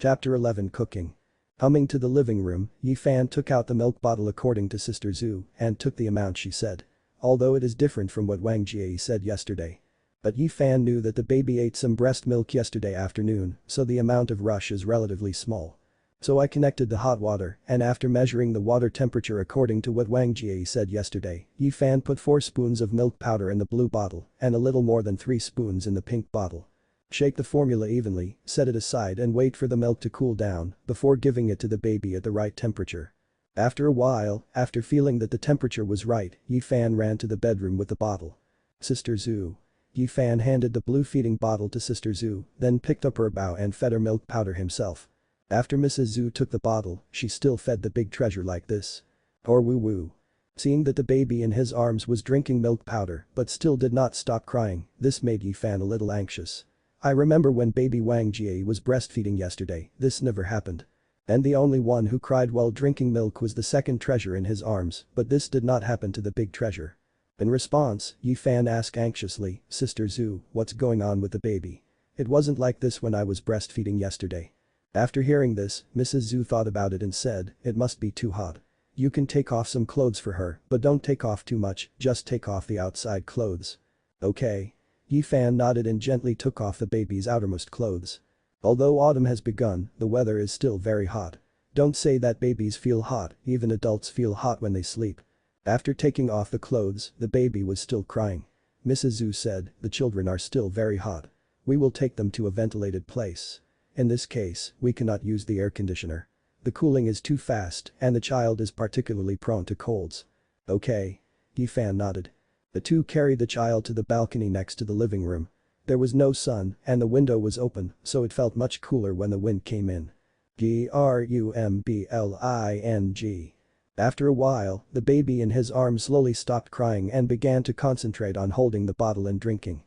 Chapter 11 Cooking. Coming to the living room, Yifan took out the milk bottle according to Sister Zhu and took the amount she said. Although it is different from what Wang Jie said yesterday. But Yifan knew that the baby ate some breast milk yesterday afternoon, so the amount of rush is relatively small. So I connected the hot water, and after measuring the water temperature according to what Wang Jie said yesterday, Yifan put 4 spoons of milk powder in the blue bottle and a little more than 3 spoons in the pink bottle. Shake the formula evenly, set it aside and wait for the milk to cool down before giving it to the baby at the right temperature. After a while, after feeling that the temperature was right, Yifan ran to the bedroom with the bottle. Sister Zhu. Yifan handed the blue feeding bottle to Sister Zhu, then picked up her bowl and fed her milk powder himself. After Mrs. Zhu took the bottle, she still fed the big treasure like this. Or woo woo. Seeing that the baby in his arms was drinking milk powder but still did not stop crying, this made Yifan a little anxious. I remember when baby Wang Jie was breastfeeding yesterday, this never happened. And the only one who cried while drinking milk was the second treasure in his arms, but this did not happen to the big treasure. In response, Yifan asked anxiously, Sister Zhu, what's going on with the baby? It wasn't like this when I was breastfeeding yesterday. After hearing this, Mrs. Zhu thought about it and said, it must be too hot. You can take off some clothes for her, but don't take off too much, just take off the outside clothes. Okay. Yifan nodded and gently took off the baby's outermost clothes. Although autumn has begun, the weather is still very hot. Don't say that babies feel hot, even adults feel hot when they sleep. After taking off the clothes, the baby was still crying. Mrs. Zhu said, the children are still very hot. We will take them to a ventilated place. In this case, we cannot use the air conditioner. The cooling is too fast and the child is particularly prone to colds. Okay. Yifan nodded. The two carried the child to the balcony next to the living room. There was no sun and the window was open, so it felt much cooler when the wind came in. Grumbling. After a while, the baby in his arms slowly stopped crying and began to concentrate on holding the bottle and drinking.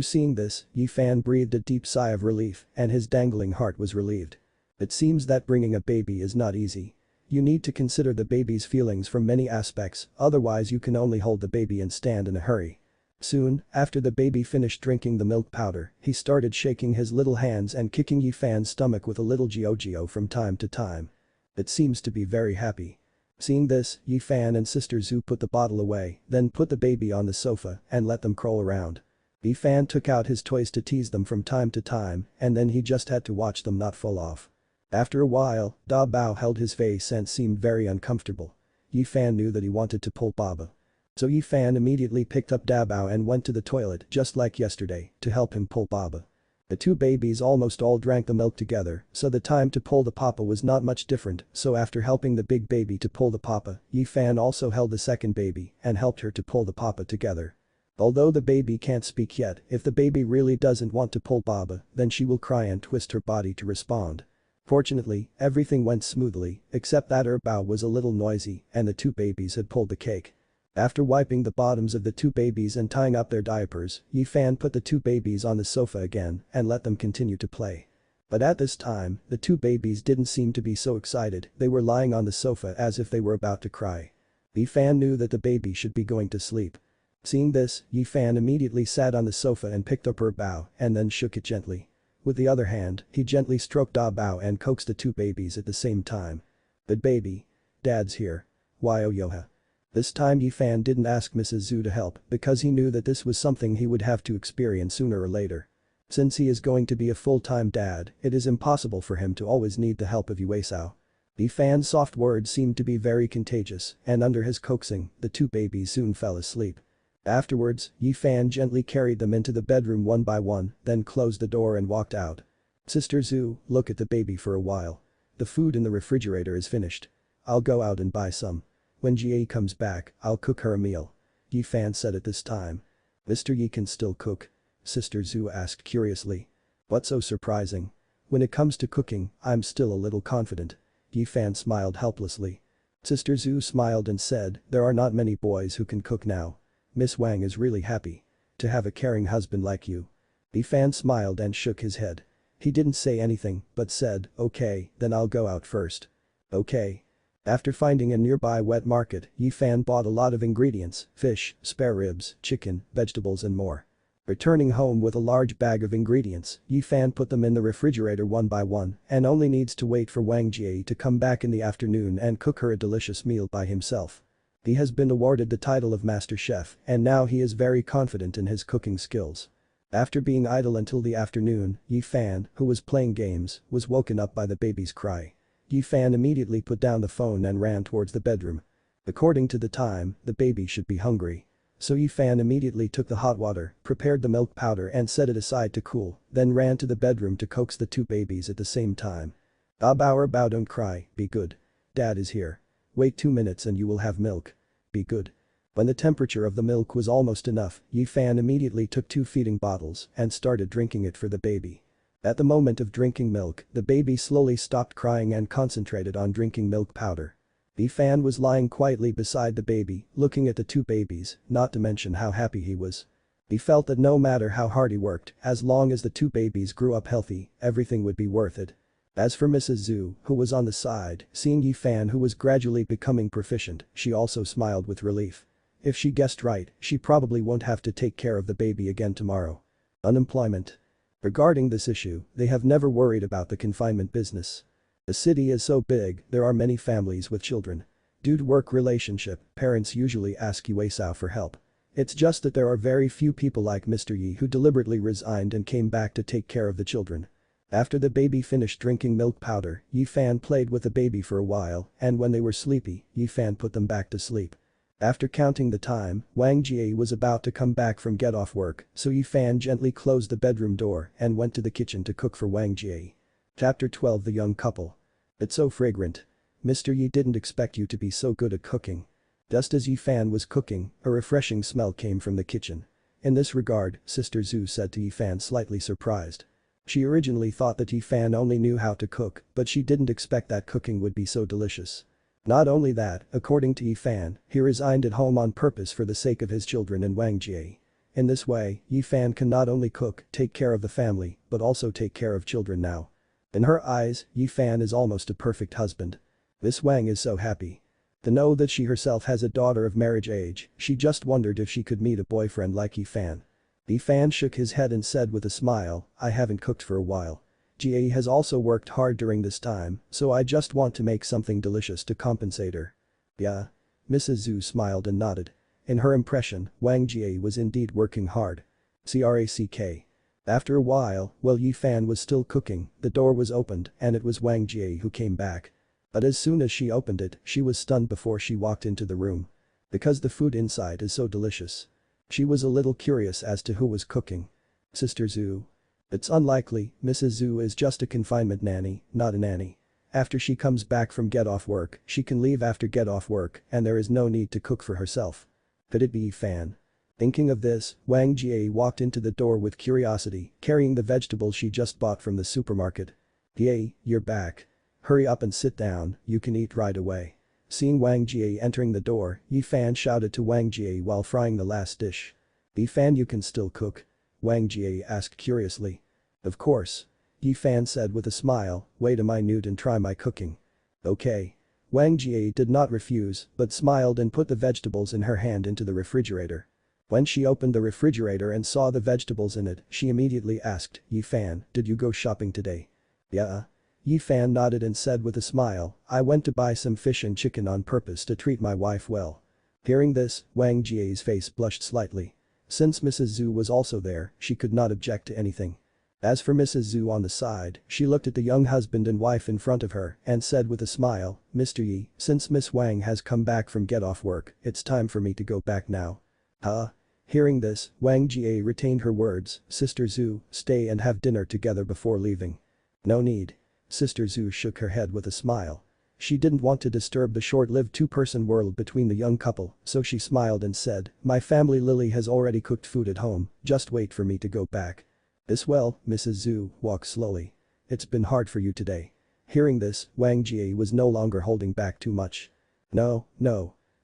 Seeing this, Yifan breathed a deep sigh of relief and his dangling heart was relieved. It seems that bringing a baby is not easy. You need to consider the baby's feelings from many aspects, otherwise you can only hold the baby and stand in a hurry. Soon, after the baby finished drinking the milk powder, he started shaking his little hands and kicking Yifan's stomach with a little geo from time to time. It seems to be very happy. Seeing this, Yifan and Sister Zhu put the bottle away, then put the baby on the sofa and let them crawl around. Yifan took out his toys to tease them from time to time and then he just had to watch them not fall off. After a while, Da Bao held his face and seemed very uncomfortable. Yifan knew that he wanted to pull Baba. So Yifan immediately picked up Da Bao and went to the toilet just like yesterday to help him pull Baba. The two babies almost all drank the milk together, so the time to pull the papa was not much different, so after helping the big baby to pull the papa, Yifan also held the second baby and helped her to pull the papa together. Although the baby can't speak yet, if the baby really doesn't want to pull Baba, then she will cry and twist her body to respond. Fortunately, everything went smoothly, except that her bow was a little noisy and the two babies had pulled the cake. After wiping the bottoms of the two babies and tying up their diapers, Yifan put the two babies on the sofa again and let them continue to play. But at this time, the two babies didn't seem to be so excited, they were lying on the sofa as if they were about to cry. Yifan knew that the baby should be going to sleep. Seeing this, Yifan immediately sat on the sofa and picked up her bow and then shook it gently. With the other hand, he gently stroked Da Bao and coaxed the two babies at the same time. But baby. Dad's here. Why oh yoha. This time Yifan didn't ask Mrs. Zhu to help because he knew that this was something he would have to experience sooner or later. Since he is going to be a full-time dad, it is impossible for him to always need the help of Yuesao. Yifan's soft words seemed to be very contagious and under his coaxing, the two babies soon fell asleep. Afterwards, Yifan gently carried them into the bedroom one by one, then closed the door and walked out. Sister Zhu, look at the baby for a while. The food in the refrigerator is finished. I'll go out and buy some. When Jie comes back, I'll cook her a meal. Yifan said at this time. Mr. Yi can still cook? Sister Zhu asked curiously. What's so surprising? When it comes to cooking, I'm still a little confident. Yifan smiled helplessly. Sister Zhu smiled and said, there are not many boys who can cook now. Miss Wang is really happy to have a caring husband like you. Yifan smiled and shook his head. He didn't say anything but said, okay, then I'll go out first. Okay. After finding a nearby wet market, Yifan bought a lot of ingredients, fish, spare ribs, chicken, vegetables and more. Returning home with a large bag of ingredients, Yifan put them in the refrigerator one by one and only needs to wait for Wang Jie to come back in the afternoon and cook her a delicious meal by himself. He has been awarded the title of Master Chef and now he is very confident in his cooking skills. After being idle until the afternoon, Yifan, who was playing games, was woken up by the baby's cry. Yifan immediately put down the phone and ran towards the bedroom. According to the time, the baby should be hungry. So Yifan immediately took the hot water, prepared the milk powder and set it aside to cool, then ran to the bedroom to coax the two babies at the same time. Bao don't cry, be good. Dad is here. Wait 2 minutes and you will have milk. Be good. When the temperature of the milk was almost enough, Yifan immediately took 2 feeding bottles and started drinking it for the baby. At the moment of drinking milk, the baby slowly stopped crying and concentrated on drinking milk powder. Yifan was lying quietly beside the baby, looking at the 2 babies, not to mention how happy he was. He felt that no matter how hard he worked, as long as the 2 babies grew up healthy, everything would be worth it. As for Mrs. Zhu, who was on the side, seeing Yifan who was gradually becoming proficient, she also smiled with relief. If she guessed right, she probably won't have to take care of the baby again tomorrow. Unemployment. Regarding this issue, they have never worried about the confinement business. The city is so big, there are many families with children. Due to work relationship, parents usually ask Yuesao for help. It's just that there are very few people like Mr. Yi who deliberately resigned and came back to take care of the children. After the baby finished drinking milk powder, Yifan played with the baby for a while and when they were sleepy, Yifan put them back to sleep. After counting the time, Wang Jie was about to come back from get off work, so Yifan gently closed the bedroom door and went to the kitchen to cook for Wang Jie. Chapter 12 The Young Couple. It's so fragrant. Mr. Yi didn't expect you to be so good at cooking. Just as Yifan was cooking, a refreshing smell came from the kitchen. In this regard, Sister Zhu said to Yifan slightly surprised. She originally thought that Yifan only knew how to cook, but she didn't expect that cooking would be so delicious. Not only that, according to Yifan, he resigned at home on purpose for the sake of his children and Wang Jie. In this way, Yifan can not only cook, take care of the family, but also take care of children now. In her eyes, Yifan is almost a perfect husband. This Wang is so happy. To know that she herself has a daughter of marriage age, she just wondered if she could meet a boyfriend like Yifan. Yifan shook his head and said with a smile, I haven't cooked for a while. Jie has also worked hard during this time, so I just want to make something delicious to compensate her. Yeah. Mrs. Zhu smiled and nodded. In her impression, Wang Jie was indeed working hard. Crack. After a while, while Yifan was still cooking, the door was opened and it was Wang Jie who came back. But as soon as she opened it, she was stunned before she walked into the room. Because the food inside is so delicious. She was a little curious as to who was cooking. Sister Zhu. It's unlikely, Mrs. Zhu is just a confinement nanny, not a nanny. After she comes back from get off work, she can leave after get off work and there is no need to cook for herself. Could it be Yifan? Thinking of this, Wang Jie walked into the door with curiosity, carrying the vegetables she just bought from the supermarket. Yay, you're back. Hurry up and sit down, you can eat right away. Seeing Wang Jie entering the door, Yifan shouted to Wang Jie while frying the last dish. Yifan, you can still cook? Wang Jie asked curiously. Of course. Yifan said with a smile, wait a minute and try my cooking. Okay. Wang Jie did not refuse, but smiled and put the vegetables in her hand into the refrigerator. When she opened the refrigerator and saw the vegetables in it, she immediately asked, Yifan, did you go shopping today? Yeah. Yifan nodded and said with a smile, I went to buy some fish and chicken on purpose to treat my wife well. Hearing this, Wang Jie's face blushed slightly. Since Mrs. Zhu was also there, she could not object to anything. As for Mrs. Zhu on the side, she looked at the young husband and wife in front of her and said with a smile, Mr. Yi, since Miss Wang has come back from get off work, it's time for me to go back now. Huh? Hearing this, Wang Jie retained her words, Sister Zhu, stay and have dinner together before leaving. No need. Sister Zhu shook her head with a smile. She didn't want to disturb the short-lived two-person world between the young couple, so she smiled and said, my family Lily has already cooked food at home, just wait for me to go back. This well, Mrs. Zhu, walk slowly. It's been hard for you today. Hearing this, Wang Jie was no longer holding back too much. No.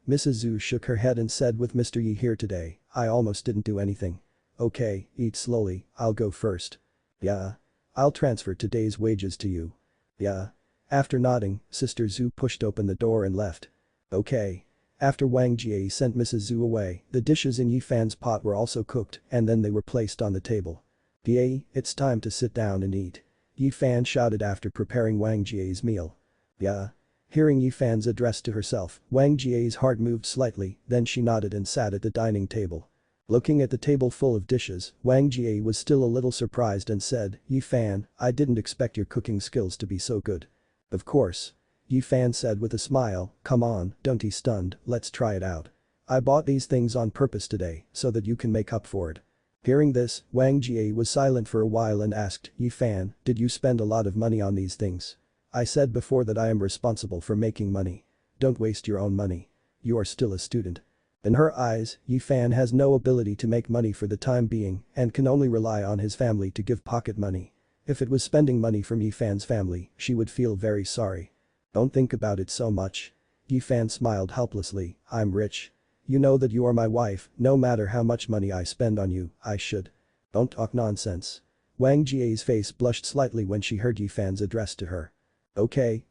Mrs. Zhu shook her head and said with Mr. Yi here today, I almost didn't do anything. Okay, eat slowly, I'll go first. Yeah. I'll transfer today's wages to you. Yeah. After nodding, Sister Zhu pushed open the door and left. Okay. After Wang Jie sent Mrs. Zhu away, the dishes in Yi Fan's pot were also cooked and then they were placed on the table. "Pa, it's time to sit down and eat," Yi Fan shouted after preparing Wang Jie's meal. "Yeah." Hearing Yi Fan's address to herself, Wang Jie's heart moved slightly, then she nodded and sat at the dining table. Looking at the table full of dishes, Wang Jie was still a little surprised and said, "Yi Fan, I didn't expect your cooking skills to be so good." "Of course." Yi Fan said with a smile, "Come on, don't be stunned, let's try it out. I bought these things on purpose today, so that you can make up for it." Hearing this, Wang Jie was silent for a while and asked, "Yi Fan, did you spend a lot of money on these things?" "I said before that I am responsible for making money. Don't waste your own money. You are still a student." In her eyes, Yi Fan has no ability to make money for the time being and can only rely on his family to give pocket money. If it was spending money from Yi Fan's family, she would feel very sorry. "Don't think about it so much." Yi Fan smiled helplessly, "I'm rich. You know that you are my wife, no matter how much money I spend on you, I should." "Don't talk nonsense." Wang Jie's face blushed slightly when she heard Yi Fan's address to her. Okay.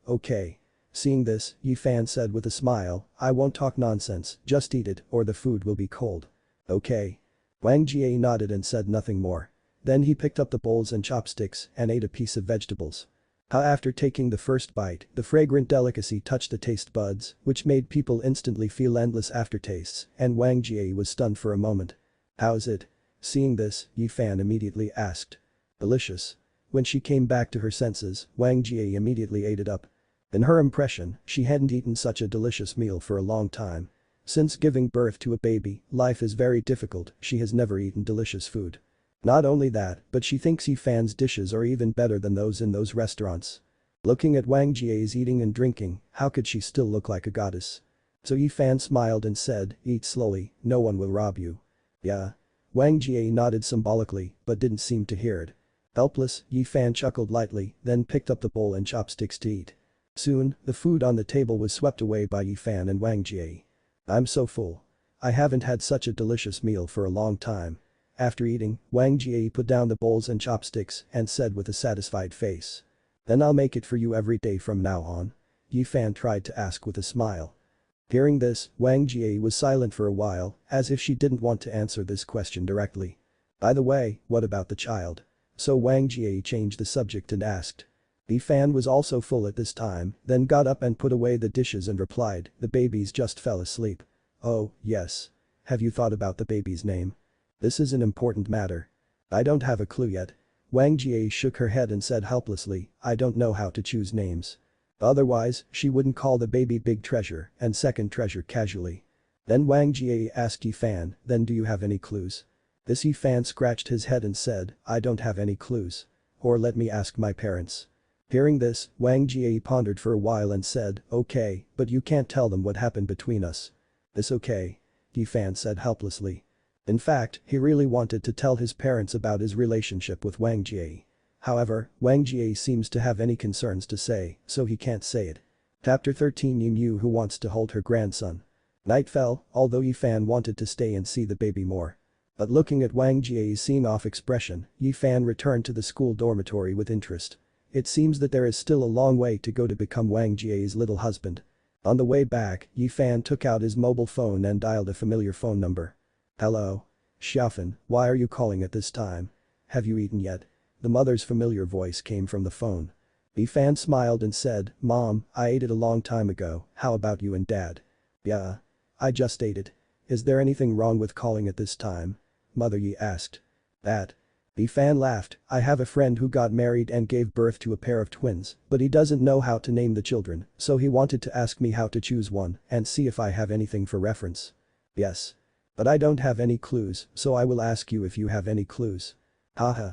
Seeing this, Yi Fan said with a smile, "I won't talk nonsense, just eat it or the food will be cold." "Okay." Wang Jie nodded and said nothing more. Then he picked up the bowls and chopsticks and ate a piece of vegetables. After taking the first bite, the fragrant delicacy touched the taste buds, which made people instantly feel endless aftertastes, and Wang Jie was stunned for a moment. "How's it?" Seeing this, Yi Fan immediately asked. "Delicious." When she came back to her senses, Wang Jie immediately ate it up. In her impression, she hadn't eaten such a delicious meal for a long time. Since giving birth to a baby, life is very difficult, she has never eaten delicious food. Not only that, but she thinks Yi Fan's dishes are even better than those in those restaurants. Looking at Wang Jie's eating and drinking, how could she still look like a goddess? So Yi Fan smiled and said, "Eat slowly, no one will rob you." "Yeah." Wang Jie nodded symbolically, but didn't seem to hear it. Helpless, Yi Fan chuckled lightly, then picked up the bowl and chopsticks to eat. Soon, the food on the table was swept away by Yi Fan and Wang Jie. "I'm so full. I haven't had such a delicious meal for a long time." After eating, Wang Jie put down the bowls and chopsticks and said with a satisfied face. "Then I'll make it for you every day from now on?" Yi Fan tried to ask with a smile. Hearing this, Wang Jie was silent for a while, as if she didn't want to answer this question directly. "By the way, what about the child?" So Wang Jie changed the subject and asked. Yi Fan was also full at this time, then got up and put away the dishes and replied, "The babies just fell asleep." "Oh, yes. Have you thought about the baby's name?" "This is an important matter." "I don't have a clue yet." Wang Jie shook her head and said helplessly, "I don't know how to choose names. Otherwise, she wouldn't call the baby Big Treasure and Second Treasure casually." Then Wang Jie asked Yi Fan, "Then do you have any clues?" This Yi Fan scratched his head and said, "I don't have any clues. Or let me ask my parents." Hearing this, Wang Jie pondered for a while and said, "Okay, but you can't tell them what happened between us." "This okay?" Yi Fan said helplessly. In fact, he really wanted to tell his parents about his relationship with Wang Jie. However, Wang Jie seems to have any concerns to say, so he can't say it. Chapter 13 Yi Mu who wants to hold her grandson. Night fell, although Yi Fan wanted to stay and see the baby more. But looking at Wang Jie's seeing-off expression, Yi Fan returned to the school dormitory with interest. It seems that there is still a long way to go to become Wang Jie's little husband. On the way back, Yi Fan took out his mobile phone and dialed a familiar phone number. "Hello? Xiaofan, why are you calling at this time? Have you eaten yet?" The mother's familiar voice came from the phone. Yi Fan smiled and said, "Mom, I ate it a long time ago, how about you and Dad?" "Yeah. I just ate it. Is there anything wrong with calling at this time?" Mother Yi asked. "That." Yi Fan laughed, "I have a friend who got married and gave birth to a pair of twins, but he doesn't know how to name the children, so he wanted to ask me how to choose one and see if I have anything for reference." "Yes. But I don't have any clues, so I will ask you if you have any clues." "Haha."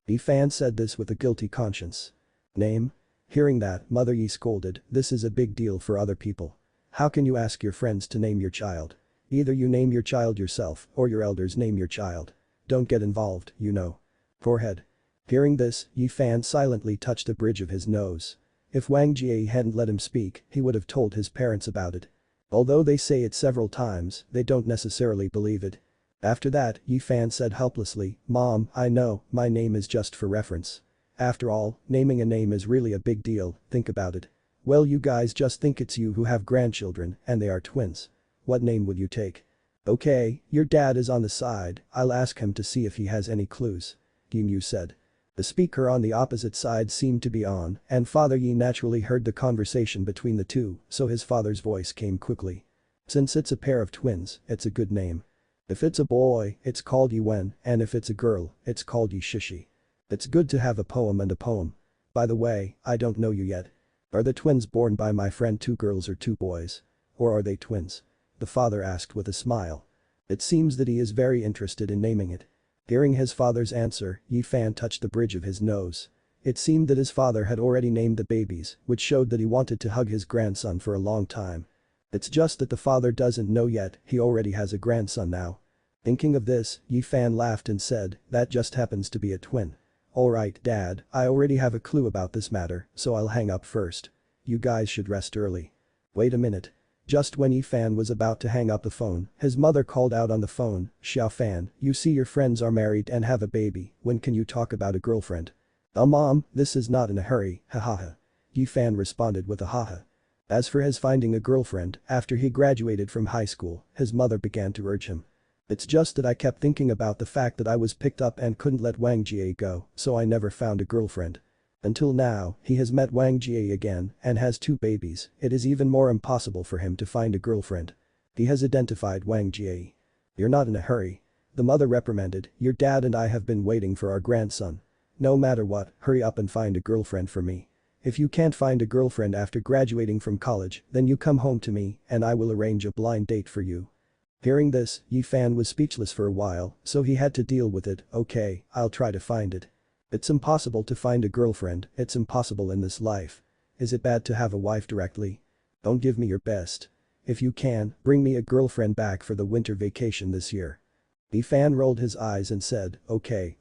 Yi Fan said this with a guilty conscience. "Name?" Hearing that, Mother Yi scolded, "This is a big deal for other people. How can you ask your friends to name your child? Either you name your child yourself or your elders name your child. Don't get involved, you know." Forehead. Hearing this, Yi Fan silently touched the bridge of his nose. If Wang Jie hadn't let him speak, he would have told his parents about it. Although they say it several times, they don't necessarily believe it. After that, Yi Fan said helplessly, "Mom, I know, my name is just for reference. After all, naming a name is really a big deal, think about it. Well, you guys just think it's you who have grandchildren and they are twins. What name would you take? Okay, your dad is on the side, I'll ask him to see if he has any clues. Yu said. The speaker on the opposite side seemed to be on, and Father Yi naturally heard the conversation between the two, so his father's voice came quickly. Since it's a pair of twins, it's a good name. If it's a boy, it's called Yuwen, and if it's a girl, it's called Yishishi. It's good to have a poem and a poem. By the way, I don't know you yet. Are the twins born by my friend two girls or two boys? Or are they twins? The father asked with a smile. It seems that he is very interested in naming it. Hearing his father's answer, Yi Fan touched the bridge of his nose. It seemed that his father had already named the babies, which showed that he wanted to hug his grandson for a long time. It's just that the father doesn't know yet, he already has a grandson now. Thinking of this, Yi Fan laughed and said, that just happens to be a twin. Alright dad, I already have a clue about this matter, so I'll hang up first. You guys should rest early. Wait a minute. Just when Yi Fan was about to hang up the phone, his mother called out on the phone, Xiao Fan, you see your friends are married and have a baby, when can you talk about a girlfriend? Mom, this is not in a hurry, hahaha. Yi Fan responded with a haha. As for his finding a girlfriend, after he graduated from high school, his mother began to urge him. It's just that I kept thinking about the fact that I was picked up and couldn't let Wang Jie go, so I never found a girlfriend. Until now, he has met Wang Jie again and has two babies, it is even more impossible for him to find a girlfriend. He has identified Wang Jie. You're not in a hurry. The mother reprimanded, your dad and I have been waiting for our grandson. No matter what, hurry up and find a girlfriend for me. If you can't find a girlfriend after graduating from college, then you come home to me and I will arrange a blind date for you. Hearing this, Yi Fan was speechless for a while, so he had to deal with it. Okay, I'll try to find it. It's impossible to find a girlfriend, it's impossible in this life. Is it bad to have a wife directly? Don't give me your best. If you can, bring me a girlfriend back for the winter vacation this year. Yi Fan rolled his eyes and said, okay.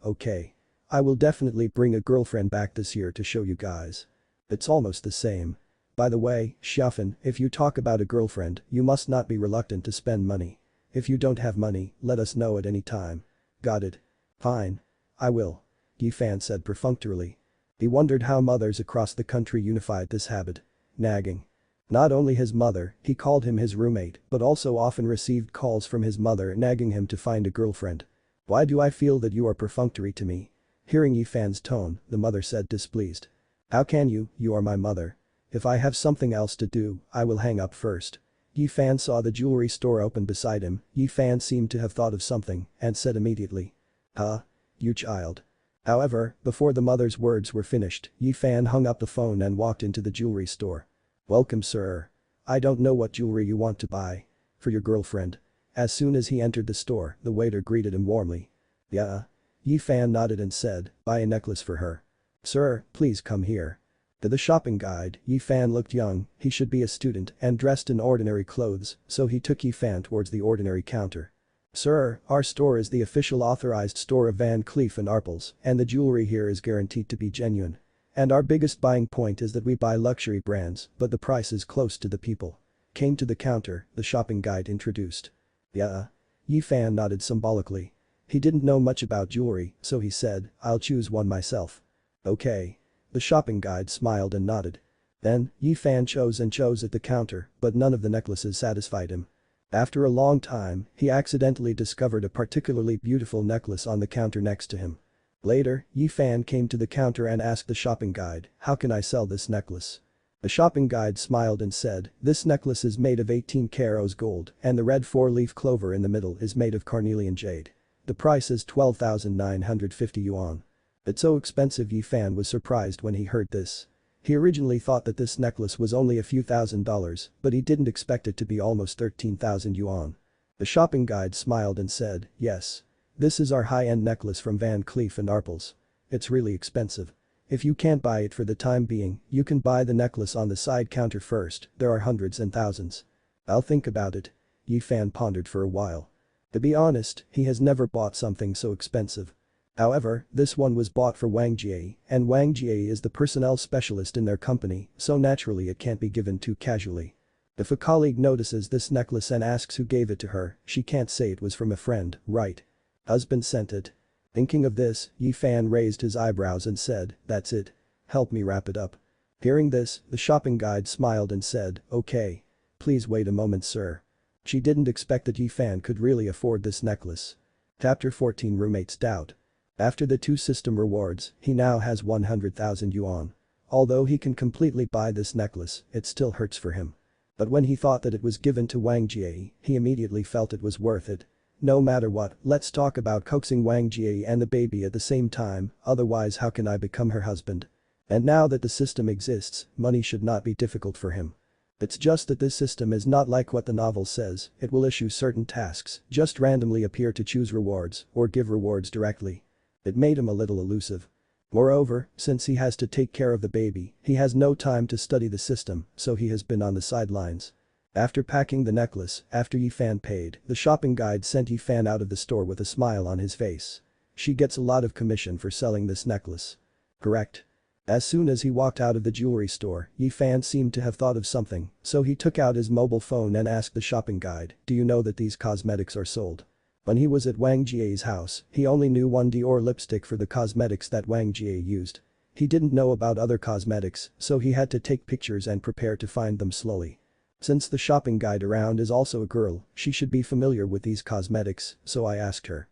I will definitely bring a girlfriend back this year to show you guys. It's almost the same. By the way, Xiaofan, if you talk about a girlfriend, you must not be reluctant to spend money. If you don't have money, let us know at any time. Got it? Fine. I will. Yi Fan said perfunctorily. He wondered how mothers across the country unified this habit. Nagging. Not only his mother, he called him his roommate, but also often received calls from his mother nagging him to find a girlfriend. Why do I feel that you are perfunctory to me? Hearing Yi Fan's tone, the mother said displeased. How can you are my mother. If I have something else to do, I will hang up first. Yi Fan saw the jewelry store open beside him, Yi Fan seemed to have thought of something and said immediately. Huh? You child. However, before the mother's words were finished, Yi Fan hung up the phone and walked into the jewelry store. Welcome sir. I don't know what jewelry you want to buy. For your girlfriend. As soon as he entered the store, the waiter greeted him warmly. Yeah. Yi Fan nodded and said, buy a necklace for her. Sir, please come here. To the shopping guide, Yi Fan looked young, he should be a student and dressed in ordinary clothes, so he took Yi Fan towards the ordinary counter. Sir, our store is the official authorized store of Van Cleef & Arpels, and the jewelry here is guaranteed to be genuine. And our biggest buying point is that we buy luxury brands, but the price is close to the people. Came to the counter, the shopping guide introduced. Yeah. Yi Fan nodded symbolically. He didn't know much about jewelry, so he said, I'll choose one myself. Okay. The shopping guide smiled and nodded. Then, Yi Fan chose at the counter, but none of the necklaces satisfied him. After a long time, he accidentally discovered a particularly beautiful necklace on the counter next to him. Later, Yi Fan came to the counter and asked the shopping guide, how can I sell this necklace? The shopping guide smiled and said, this necklace is made of 18 carats gold and the red 4-leaf clover in the middle is made of carnelian jade. The price is 12,950 yuan. It's so expensive. Yi Fan was surprised when he heard this. He originally thought that this necklace was only a few $1,000s, but he didn't expect it to be almost 13,000 yuan. The shopping guide smiled and said, yes. This is our high-end necklace from Van Cleef & Arpels. It's really expensive. If you can't buy it for the time being, you can buy the necklace on the side counter first, there are hundreds and thousands. I'll think about it. Yi Fan pondered for a while. To be honest, he has never bought something so expensive. However, this one was bought for Wang Jie, and Wang Jie is the personnel specialist in their company, so naturally it can't be given too casually. If a colleague notices this necklace and asks who gave it to her, she can't say it was from a friend, right? Husband sent it. Thinking of this, Yi Fan raised his eyebrows and said, that's it. Help me wrap it up. Hearing this, the shopping guide smiled and said, okay. Please wait a moment sir. She didn't expect that Yifan could really afford this necklace. Chapter 14 Roommate's Doubt. After the 2 system rewards, he now has 100,000 yuan. Although he can completely buy this necklace, it still hurts for him. But when he thought that it was given to Wang Jie, he immediately felt it was worth it. No matter what, let's talk about coaxing Wang Jie and the baby at the same time, otherwise how can I become her husband? And now that the system exists, money should not be difficult for him. It's just that this system is not like what the novel says, it will issue certain tasks, just randomly appear to choose rewards, or give rewards directly. It made him a little elusive. Moreover, since he has to take care of the baby, he has no time to study the system, so he has been on the sidelines. After packing the necklace, after Yifan paid, the shopping guide sent Yifan out of the store with a smile on his face. She gets a lot of commission for selling this necklace. Correct. As soon as he walked out of the jewelry store, Yifan seemed to have thought of something, so he took out his mobile phone and asked the shopping guide, do you know that these cosmetics are sold? When he was at Wang Jie's house, he only knew one Dior lipstick for the cosmetics that Wang Jie used. He didn't know about other cosmetics, so he had to take pictures and prepare to find them slowly. Since the shopping guide around is also a girl, she should be familiar with these cosmetics, so I asked her.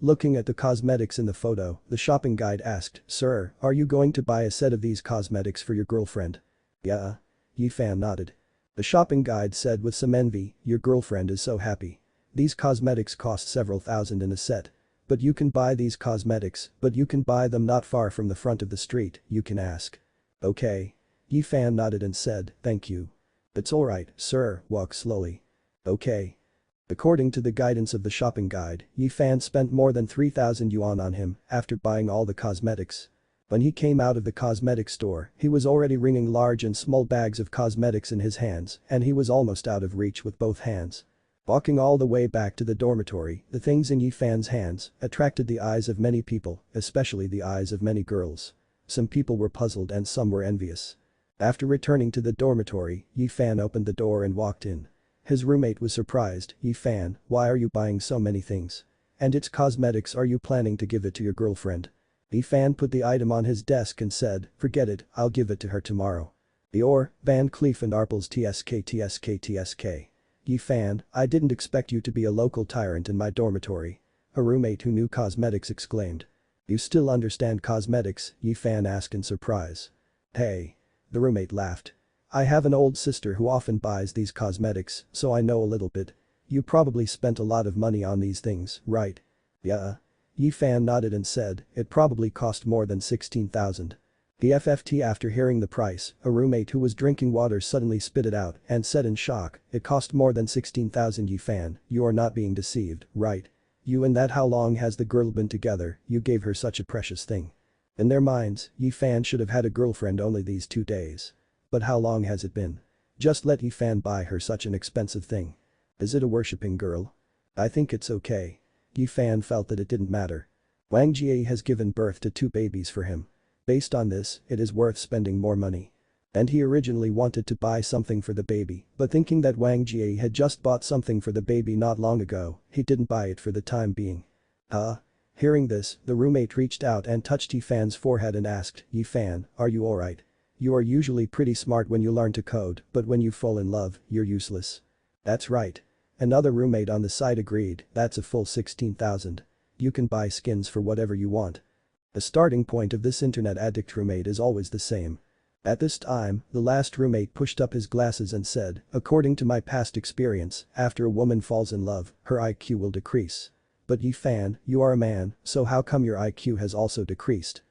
Looking at the cosmetics in the photo, the shopping guide asked, sir, are you going to buy a set of these cosmetics for your girlfriend? Yeah. Yifan nodded. The shopping guide said with some envy, your girlfriend is so happy. These cosmetics cost several thousand in a set. But you can buy these cosmetics, but you can buy them not far from the front of the street, you can ask. Okay. Yifan nodded and said, thank you. It's alright, sir, walk slowly. Okay. According to the guidance of the shopping guide, Yifan spent more than 3,000 yuan on him after buying all the cosmetics. When he came out of the cosmetic store, he was already wringing large and small bags of cosmetics in his hands, and he was almost out of reach with both hands. Walking all the way back to the dormitory, the things in Yifan's hands attracted the eyes of many people, especially the eyes of many girls. Some people were puzzled and some were envious. After returning to the dormitory, Yifan opened the door and walked in. His roommate was surprised, Yifan, why are you buying so many things? And its cosmetics, are you planning to give it to your girlfriend? Yifan put the item on his desk and said, forget it, I'll give it to her tomorrow. Dior, Van Cleef and Arpels TSK. Yifan, I didn't expect you to be a local tyrant in my dormitory. A roommate who knew cosmetics exclaimed. You still understand cosmetics? Yifan asked in surprise. Hey. The roommate laughed. I have an old sister who often buys these cosmetics, so I know a little bit. You probably spent a lot of money on these things, right? Yeah. Yifan nodded and said, it probably cost more than 16,000. BFFT after hearing the price, a roommate who was drinking water suddenly spit it out and said in shock, it cost more than 16,000 Yifan, you are not being deceived, right? You and that how long has the girl been together, you gave her such a precious thing. In their minds, Yifan should have had a girlfriend only these 2 days. But how long has it been? Just let Yifan buy her such an expensive thing. Is it a worshipping girl? I think it's okay. Yifan felt that it didn't matter. Wang Jie has given birth to 2 babies for him. Based on this, it is worth spending more money. And he originally wanted to buy something for the baby, but thinking that Wang Jie had just bought something for the baby not long ago, he didn't buy it for the time being. Hearing this, the roommate reached out and touched Yifan's forehead and asked, Yifan, are you alright? You are usually pretty smart when you learn to code, but when you fall in love, you're useless. That's right. Another roommate on the side agreed, that's a full 16,000. You can buy skins for whatever you want. The starting point of this internet addict roommate is always the same. At this time, the last roommate pushed up his glasses and said, according to my past experience, after a woman falls in love, her IQ will decrease. But Yifan, you are a man, so how come your IQ has also decreased?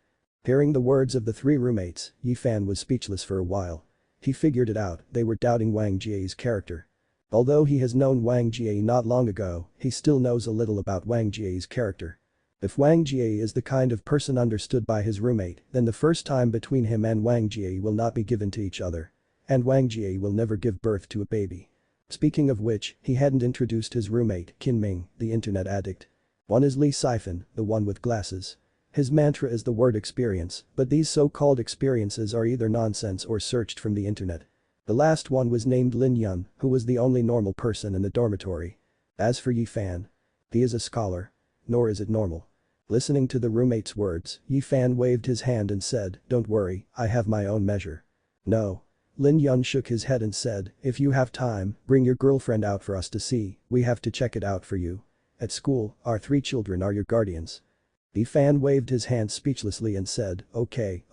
Hearing the words of the 3 roommates, Yifan was speechless for a while. He figured it out, they were doubting Wang Jie's character. Although he has known Wang Jie not long ago, he still knows a little about Wang Jie's character. If Wang Jie is the kind of person understood by his roommate, then the first time between him and Wang Jie will not be given to each other. And Wang Jie will never give birth to a baby. Speaking of which, he hadn't introduced his roommate, Qin Ming, the internet addict. One is Li Siphon, the one with glasses. His mantra is the word experience, but these so-called experiences are either nonsense or searched from the internet. The last one was named Lin Yun, who was the only normal person in the dormitory. As for Yifan, he is a scholar. Nor is it normal. Listening to the roommate's words, Yifan waved his hand and said, don't worry, I have my own measure. No. Lin Yun shook his head and said, if you have time, bring your girlfriend out for us to see, we have to check it out for you. At school, our 3 children are your guardians. Fan waved his hand speechlessly and said, okay.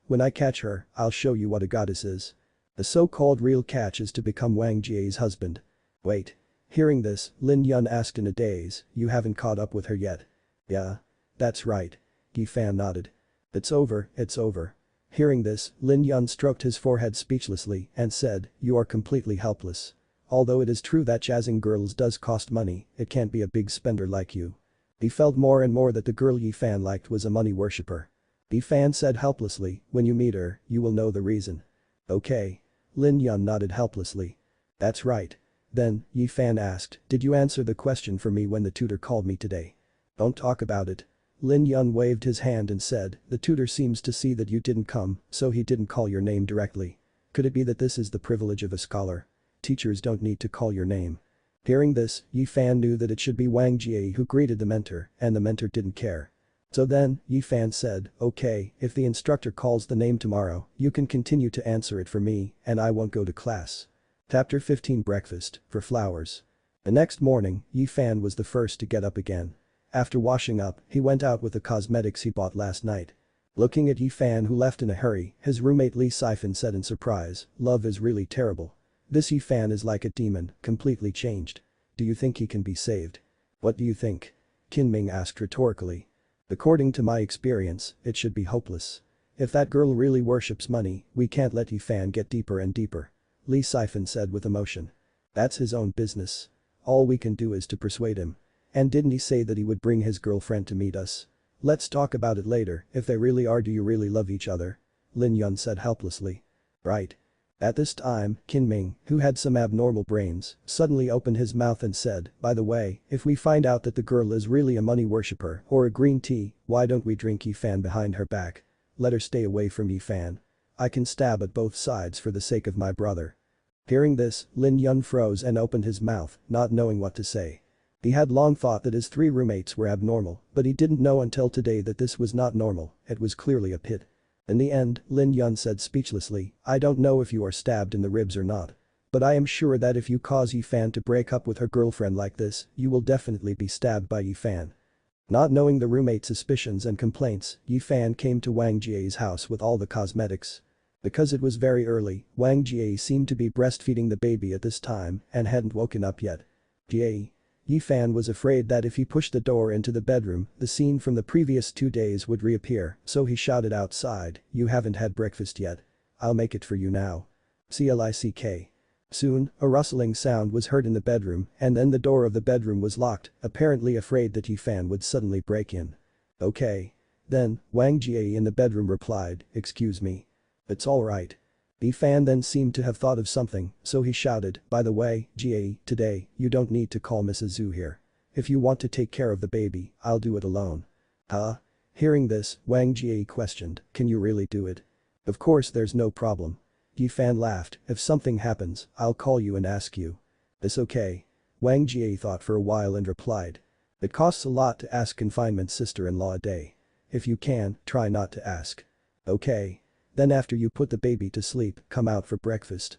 When I catch her, I'll show you what a goddess is. The so-called real catch is to become Wang Jie's husband. Wait. Hearing this, Lin Yun asked in a daze, you haven't caught up with her yet? Yeah. That's right. Fan nodded. It's over. Hearing this, Lin Yun stroked his forehead speechlessly and said, you are completely helpless. Although it is true that chasing girls does cost money, it can't be a big spender like you. He felt more and more that the girl Fan liked was a money worshipper. Fan said helplessly, when you meet her, you will know the reason. Okay. Lin Yun nodded helplessly. That's right. Then, Fan asked, did you answer the question for me when the tutor called me today? Don't talk about it. Lin Yun waved his hand and said, the tutor seems to see that you didn't come, so he didn't call your name directly. Could it be that this is the privilege of a scholar? Teachers don't need to call your name. Hearing this, Fan knew that it should be Wang Jie who greeted the mentor, and the mentor didn't care. So then, Fan said, okay, if the instructor calls the name tomorrow, you can continue to answer it for me, and I won't go to class. Chapter 15 Breakfast, for flowers. The next morning, Fan was the first to get up again. After washing up, he went out with the cosmetics he bought last night. Looking at Fan who left in a hurry, his roommate Li Siphon said in surprise, love is really terrible. This Fan is like a demon, completely changed. Do you think he can be saved? What do you think? Qin Ming asked rhetorically. According to my experience, it should be hopeless. If that girl really worships money, we can't let Fan get deeper and deeper. Li Siphon said with emotion. That's his own business. All we can do is to persuade him. And didn't he say that he would bring his girlfriend to meet us? Let's talk about it later, if they really are. Do you really love each other? Lin Yun said helplessly. Right. At this time, Qin Ming, who had some abnormal brains, suddenly opened his mouth and said, by the way, if we find out that the girl is really a money worshipper or a green tea, why don't we drink Fan behind her back? Let her stay away from Fan. I can stab at both sides for the sake of my brother. Hearing this, Lin Yun froze and opened his mouth, not knowing what to say. He had long thought that his 3 roommates were abnormal, but he didn't know until today that this was not normal, it was clearly a pit. In the end, Lin Yun said speechlessly, I don't know if you are stabbed in the ribs or not. But I am sure that if you cause Fan to break up with her girlfriend like this, you will definitely be stabbed by Fan. Not knowing the roommate's suspicions and complaints, Fan came to Wang Jie's house with all the cosmetics. Because it was very early, Wang Jie seemed to be breastfeeding the baby at this time and hadn't woken up yet. Fan was afraid that if he pushed the door into the bedroom, the scene from the previous 2 days would reappear, so he shouted outside, you haven't had breakfast yet. I'll make it for you now. CLICK. Soon, a rustling sound was heard in the bedroom, and then the door of the bedroom was locked, apparently afraid that Fan would suddenly break in. Okay. Then, Wang Jie in the bedroom replied, excuse me. It's alright. Fan then seemed to have thought of something, so he shouted, by the way, Jie, today, you don't need to call Mrs. Zhu here. If you want to take care of the baby, I'll do it alone. Huh? Hearing this, Wang Jie questioned, can you really do it? Of course there's no problem. Fan laughed, if something happens, I'll call you and ask you. It's okay. Wang Jie thought for a while and replied. It costs a lot to ask confinement sister-in-law a day. If you can, try not to ask. Okay. Then after you put the baby to sleep, come out for breakfast.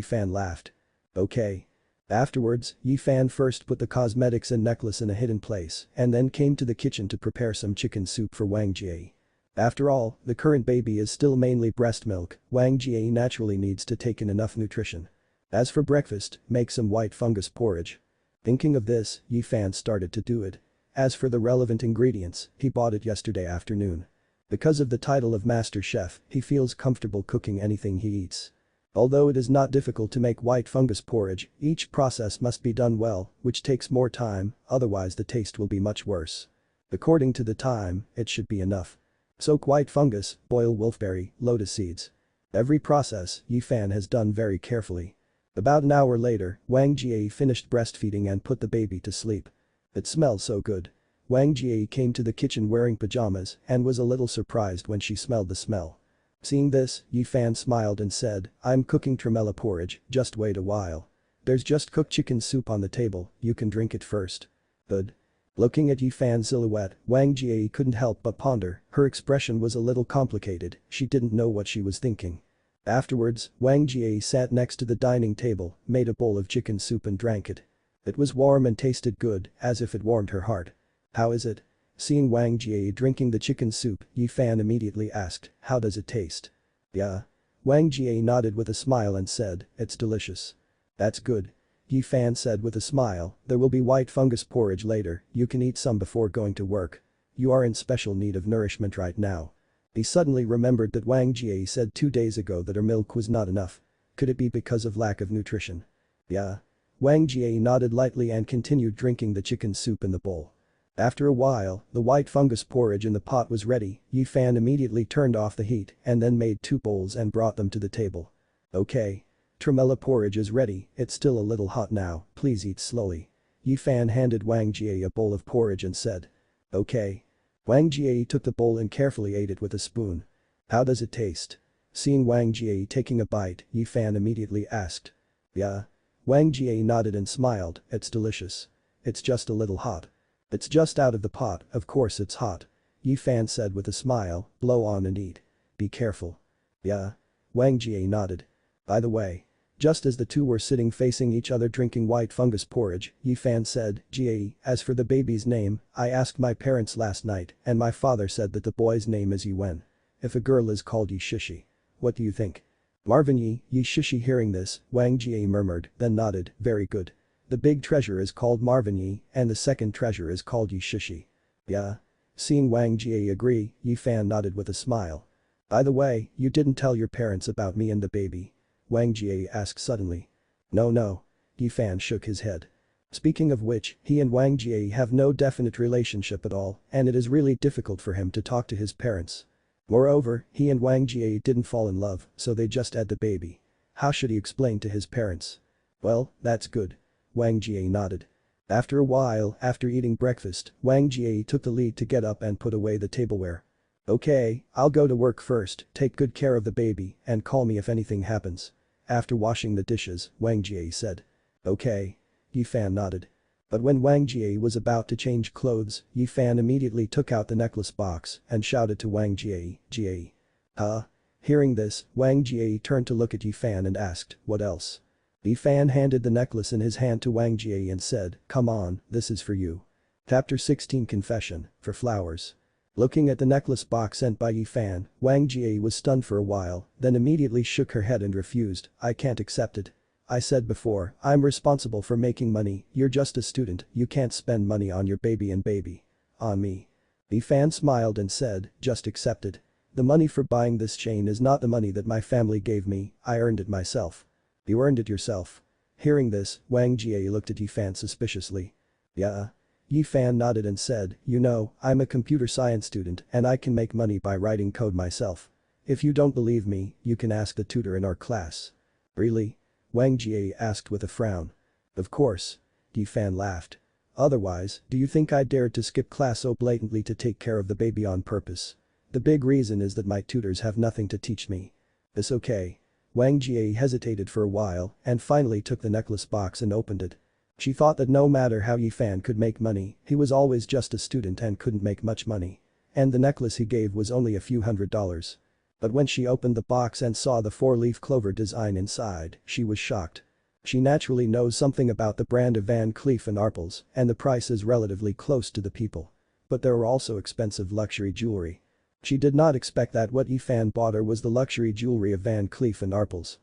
Fan laughed. Okay. Afterwards, Fan first put the cosmetics and necklace in a hidden place and then came to the kitchen to prepare some chicken soup for Wang Jie. After all, the current baby is still mainly breast milk, Wang Jie naturally needs to take in enough nutrition. As for breakfast, make some white fungus porridge. Thinking of this, Fan started to do it. As for the relevant ingredients, he bought it yesterday afternoon. Because of the title of Master Chef, he feels comfortable cooking anything he eats. Although it is not difficult to make white fungus porridge, each process must be done well, which takes more time, otherwise the taste will be much worse. According to the time, it should be enough. Soak white fungus, boil wolfberry, lotus seeds. Every process, Fan has done very carefully. About an hour later, Wang Jie finished breastfeeding and put the baby to sleep. It smells so good. Wang Jie came to the kitchen wearing pajamas and was a little surprised when she smelled the smell. Seeing this, Fan smiled and said, I'm cooking tremella porridge, just wait a while. There's just cooked chicken soup on the table, you can drink it first. Good. Looking at Fan's silhouette, Wang Jie couldn't help but ponder, her expression was a little complicated, she didn't know what she was thinking. Afterwards, Wang Jie sat next to the dining table, made a bowl of chicken soup and drank it. It was warm and tasted good, as if it warmed her heart. "How is it?" Seeing Wang Jie drinking the chicken soup, Yi Fan immediately asked, "How does it taste?" "Yeah." Wang Jie nodded with a smile and said, "It's delicious." "That's good." Yi Fan said with a smile, "There will be white fungus porridge later, you can eat some before going to work. You are in special need of nourishment right now." He suddenly remembered that Wang Jie said 2 days ago that her milk was not enough. Could it be because of lack of nutrition? "Yeah." Wang Jie nodded lightly and continued drinking the chicken soup in the bowl. After a while, the white fungus porridge in the pot was ready. Yi Fan immediately turned off the heat and then made 2 bowls and brought them to the table. "Okay. Tremella porridge is ready, it's still a little hot now, please eat slowly." Yi Fan handed Wang Jie a bowl of porridge and said. "Okay." Wang Jie took the bowl and carefully ate it with a spoon. "How does it taste?" Seeing Wang Jie taking a bite, Yi Fan immediately asked. "Yeah." Wang Jie nodded and smiled, "It's delicious. It's just a little hot." "It's just out of the pot, of course it's hot." Yi Fan said with a smile, "Blow on and eat. Be careful." "Yeah." Wang Jie nodded. "By the way." Just as the two were sitting facing each other drinking white fungus porridge, Yi Fan said, "Jie, as for the baby's name, I asked my parents last night and my father said that the boy's name is Yi Wen. If a girl is called Yi Shishi. What do you think?" Marvin Yi Shishi hearing this, Wang Jie murmured, then nodded, "Very good. The big treasure is called Marvin Yi and the second treasure is called Yi Shishi." "Yeah." Seeing Wang Jie agree, Yi Fan nodded with a smile. "By the way, you didn't tell your parents about me and the baby?" Wang Jie asked suddenly. No. Yi Fan shook his head. Speaking of which, he and Wang Jie have no definite relationship at all and it is really difficult for him to talk to his parents. Moreover, he and Wang Jie didn't fall in love, so they just had the baby. How should he explain to his parents? "Well, that's good." Wang Jie nodded. After a while, after eating breakfast, Wang Jie took the lead to get up and put away the tableware. "Okay, I'll go to work first, take good care of the baby, and call me if anything happens." After washing the dishes, Wang Jie said. "Okay." Yi Fan nodded. But when Wang Jie was about to change clothes, Yi Fan immediately took out the necklace box and shouted to Wang Jie, "Jie." "Huh?" Hearing this, Wang Jie turned to look at Yi Fan and asked, "What else?" Yi Fan handed the necklace in his hand to Wang Jie and said, "Come on, this is for you." Chapter 16 Confession, for flowers. Looking at the necklace box sent by Yi Fan, Wang Jie was stunned for a while, then immediately shook her head and refused, "I can't accept it. I said before, I'm responsible for making money, you're just a student, you can't spend money on your baby and baby. On me." Yi Fan smiled and said, "Just accept it. The money for buying this chain is not the money that my family gave me, I earned it myself." "You earned it yourself?" Hearing this, Wang Jie looked at Yi Fan suspiciously. "Yeah." Yi Fan nodded and said, "You know, I'm a computer science student and I can make money by writing code myself. If you don't believe me, you can ask the tutor in our class." "Really?" Wang Jie asked with a frown. "Of course." Yi Fan laughed. "Otherwise, do you think I dared to skip class so blatantly to take care of the baby on purpose? The big reason is that my tutors have nothing to teach me." "It's okay." Wang Jie hesitated for a while and finally took the necklace box and opened it. She thought that no matter how Yi Fan could make money, he was always just a student and couldn't make much money. And the necklace he gave was only a few $100s. But when she opened the box and saw the 4-leaf clover design inside, she was shocked. She naturally knows something about the brand of Van Cleef and Arpels and the price is relatively close to the people. But there were also expensive luxury jewelry. She did not expect that what Yi Fan bought her was the luxury jewelry of Van Cleef and Arpels.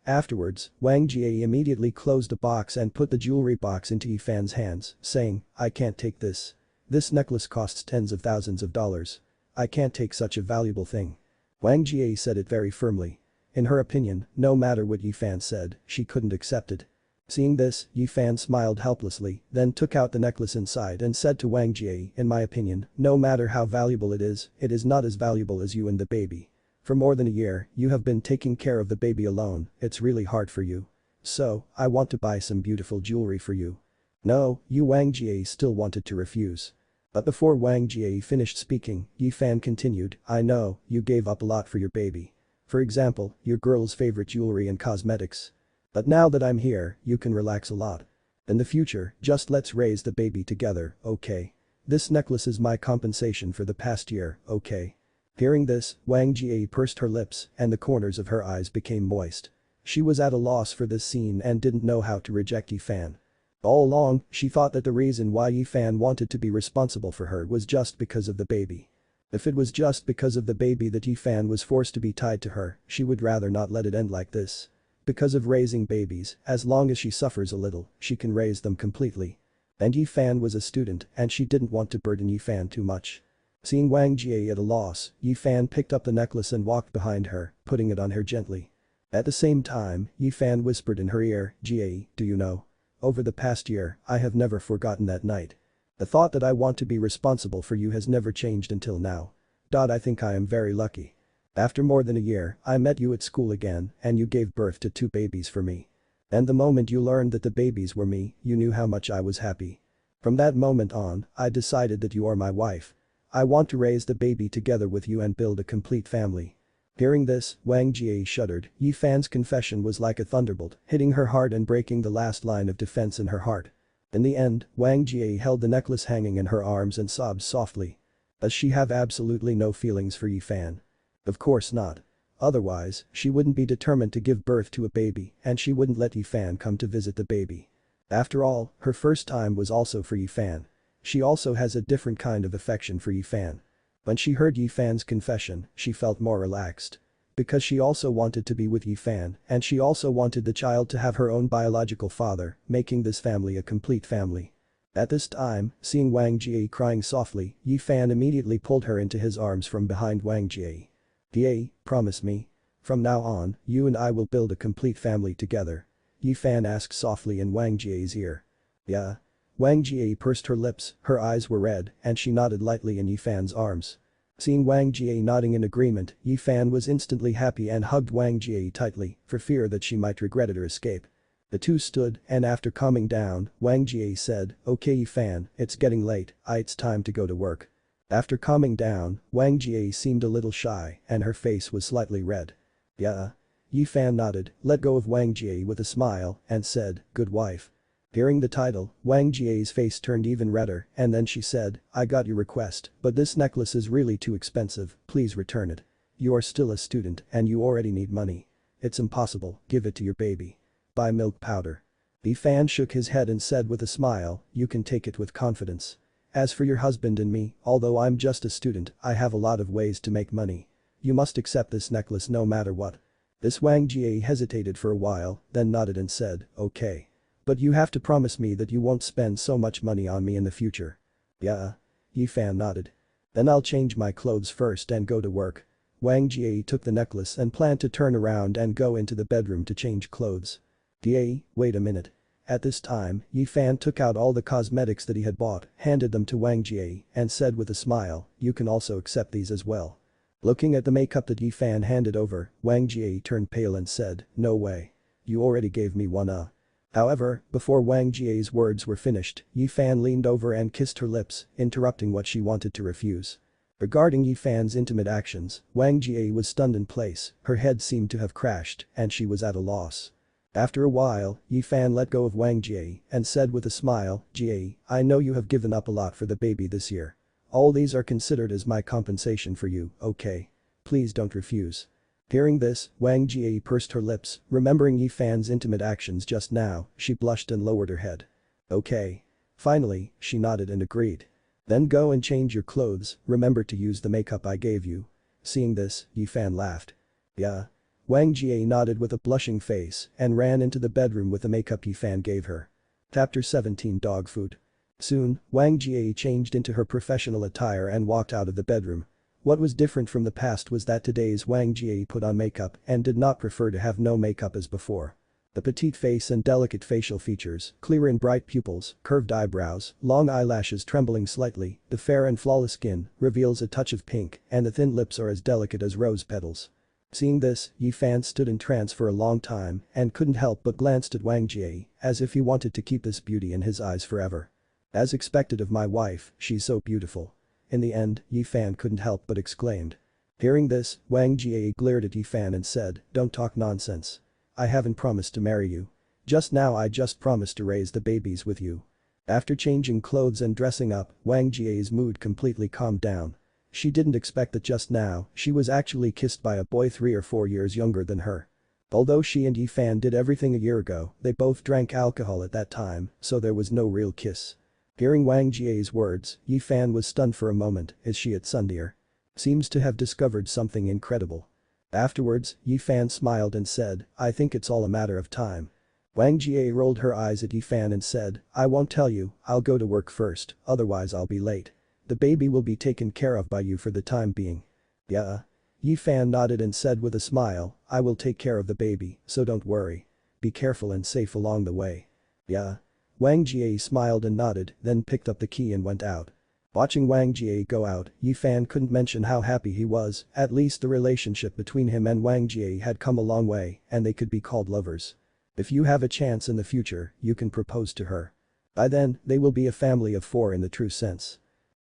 Afterwards, Wang Jie immediately closed the box and put the jewelry box into Yi Fan's hands, saying, "I can't take this. This necklace costs tens of thousands of dollars. I can't take such a valuable thing." Wang Jie said it very firmly. In her opinion, no matter what Yi Fan said, she couldn't accept it. Seeing this, Yi Fan smiled helplessly, then took out the necklace inside and said to Wang Jie, "In my opinion, no matter how valuable it is not as valuable as you and the baby. For more than a year, you have been taking care of the baby alone, it's really hard for you. So, I want to buy some beautiful jewelry for you." "No," Wang Jie still wanted to refuse. But before Wang Jie finished speaking, Yi Fan continued, "I know, you gave up a lot for your baby. For example, your girl's favorite jewelry and cosmetics. But now that I'm here, you can relax a lot. In the future, just let's raise the baby together, okay? This necklace is my compensation for the past year, okay?" Hearing this, Wang Jie pursed her lips and the corners of her eyes became moist. She was at a loss for this scene and didn't know how to reject Yifan. All along, she thought that the reason why Yifan wanted to be responsible for her was just because of the baby. If it was just because of the baby that Yifan was forced to be tied to her, she would rather not let it end like this. Because of raising babies, as long as she suffers a little, she can raise them completely. And Yifan was a student and she didn't want to burden Yifan too much. Seeing Wang Jie at a loss, Yifan picked up the necklace and walked behind her, putting it on her gently. At the same time, Yifan whispered in her ear, "Jie, do you know? Over the past year, I have never forgotten that night. The thought that I want to be responsible for you has never changed until now. I think I am very lucky. After more than a year, I met you at school again and you gave birth to 2 babies for me. And the moment you learned that the babies were me, you knew how much I was happy. From that moment on, I decided that you are my wife. I want to raise the baby together with you and build a complete family." Hearing this, Wang Jie shuddered. Yifan's confession was like a thunderbolt, hitting her heart and breaking the last line of defense in her heart. In the end, Wang Jie held the necklace hanging in her arms and sobbed softly. Does she have absolutely no feelings for Yifan? Of course not. Otherwise, she wouldn't be determined to give birth to a baby and she wouldn't let Yifan come to visit the baby. After all, her first time was also for Yifan. She also has a different kind of affection for Yifan. When she heard Yifan's confession, she felt more relaxed. Because she also wanted to be with Yifan and she also wanted the child to have her own biological father, making this family a complete family. At this time, seeing Wang Jie crying softly, Yifan immediately pulled her into his arms from behind Wang Jie. "Jie, promise me. From now on, you and I will build a complete family together," Yifan asked softly in Wang Jie's ear. "Yeah." Wang Jie pursed her lips, her eyes were red, and she nodded lightly in Yifan's arms. Seeing Wang Jie nodding in agreement, Yifan was instantly happy and hugged Wang Jie tightly, for fear that she might regret her escape. The two stood, and after calming down, Wang Jie said, "Okay Yifan, it's getting late, it's time to go to work." After calming down, Wang Jie seemed a little shy, and her face was slightly red. "Yeah." Yifan nodded, let go of Wang Jie with a smile, and said, "Good wife." Hearing the title, Wang Jie's face turned even redder, and then she said, "I got your request, but this necklace is really too expensive, please return it. You are still a student and you already need money. It's impossible, give it to your baby. Buy milk powder." Yifan shook his head and said with a smile, "You can take it with confidence. As for your husband and me, although I'm just a student, I have a lot of ways to make money. You must accept this necklace no matter what." This Wang Jie hesitated for a while, then nodded and said, "Okay. But you have to promise me that you won't spend so much money on me in the future." "Yeah." Yifan nodded. "Then I'll change my clothes first and go to work." Wang Jie took the necklace and planned to turn around and go into the bedroom to change clothes. "Jie, wait a minute." At this time, Yifan took out all the cosmetics that he had bought, handed them to Wang Jie, and said with a smile, "You can also accept these as well." Looking at the makeup that Yifan handed over, Wang Jie turned pale and said, "No way. You already gave me one." However, before Wang Jie's words were finished, Yifan leaned over and kissed her lips, interrupting what she wanted to refuse. Regarding Yifan's intimate actions, Wang Jie was stunned in place, her head seemed to have crashed, and she was at a loss. After a while, Yifan let go of Wang Jie and said with a smile, "Jie, I know you have given up a lot for the baby this year. All these are considered as my compensation for you, okay? Please don't refuse." Hearing this, Wang Jie pursed her lips, remembering Yifan's intimate actions just now, she blushed and lowered her head. "Okay." Finally, she nodded and agreed. "Then go and change your clothes, remember to use the makeup I gave you." Seeing this, Yifan laughed. "Yeah." Wang Jie nodded with a blushing face and ran into the bedroom with the makeup Yifan gave her. Chapter 17 Dog Food. Soon, Wang Jie changed into her professional attire and walked out of the bedroom. What was different from the past was that today's Wang Jie put on makeup and did not prefer to have no makeup as before. The petite face and delicate facial features, clear and bright pupils, curved eyebrows, long eyelashes trembling slightly, the fair and flawless skin reveals a touch of pink, and the thin lips are as delicate as rose petals. Seeing this, Yifan stood in trance for a long time and couldn't help but glanced at Wang Jie as if he wanted to keep this beauty in his eyes forever. As expected of my wife, she's so beautiful. In the end, Yifan couldn't help but exclaimed. Hearing this, Wang Jie glared at Yifan and said, "Don't talk nonsense. I haven't promised to marry you. Just now I just promised to raise the babies with you." After changing clothes and dressing up, Wang Jie's mood completely calmed down. She didn't expect that just now, she was actually kissed by a boy 3 or 4 years younger than her. Although she and Yifan did everything a year ago, they both drank alcohol at that time, so there was no real kiss. Hearing Wang Jie's words, Yifan was stunned for a moment. Is she at Sundeer? Seems to have discovered something incredible. Afterwards, Yifan smiled and said, I think it's all a matter of time. Wang Jie rolled her eyes at Yifan and said, I won't tell you, I'll go to work first, otherwise I'll be late. The baby will be taken care of by you for the time being. Yeah. Yifan nodded and said with a smile, I will take care of the baby, so don't worry. Be careful and safe along the way. Yeah. Wang Jie smiled and nodded, then picked up the key and went out. Watching Wang Jie go out, Yifan couldn't mention how happy he was, at least the relationship between him and Wang Jie had come a long way, and they could be called lovers. If you have a chance in the future, you can propose to her. By then, they will be a family of 4 in the true sense.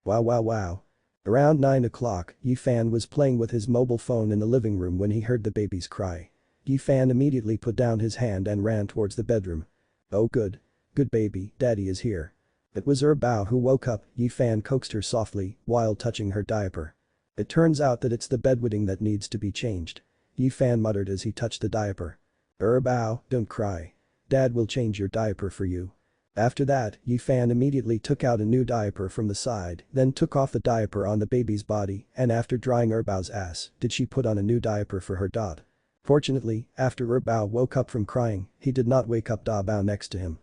Wow wow wow. Around 9 o'clock, Yifan was playing with his mobile phone in the living room when he heard the baby's cry. Yifan immediately put down his hand and ran towards the bedroom. Oh good. Good baby, daddy is here. It was Bao who woke up. Yifan coaxed her softly while touching her diaper. It turns out that it's the bedwetting that needs to be changed. Yifan muttered as he touched the diaper. Bao, don't cry. Dad will change your diaper for you. After that, Yifan immediately took out a new diaper from the side, then took off the diaper on the baby's body, and after drying Bao's ass, did she put on a new diaper for her dot. Fortunately, after Bao woke up from crying, he did not wake up Bao next to him.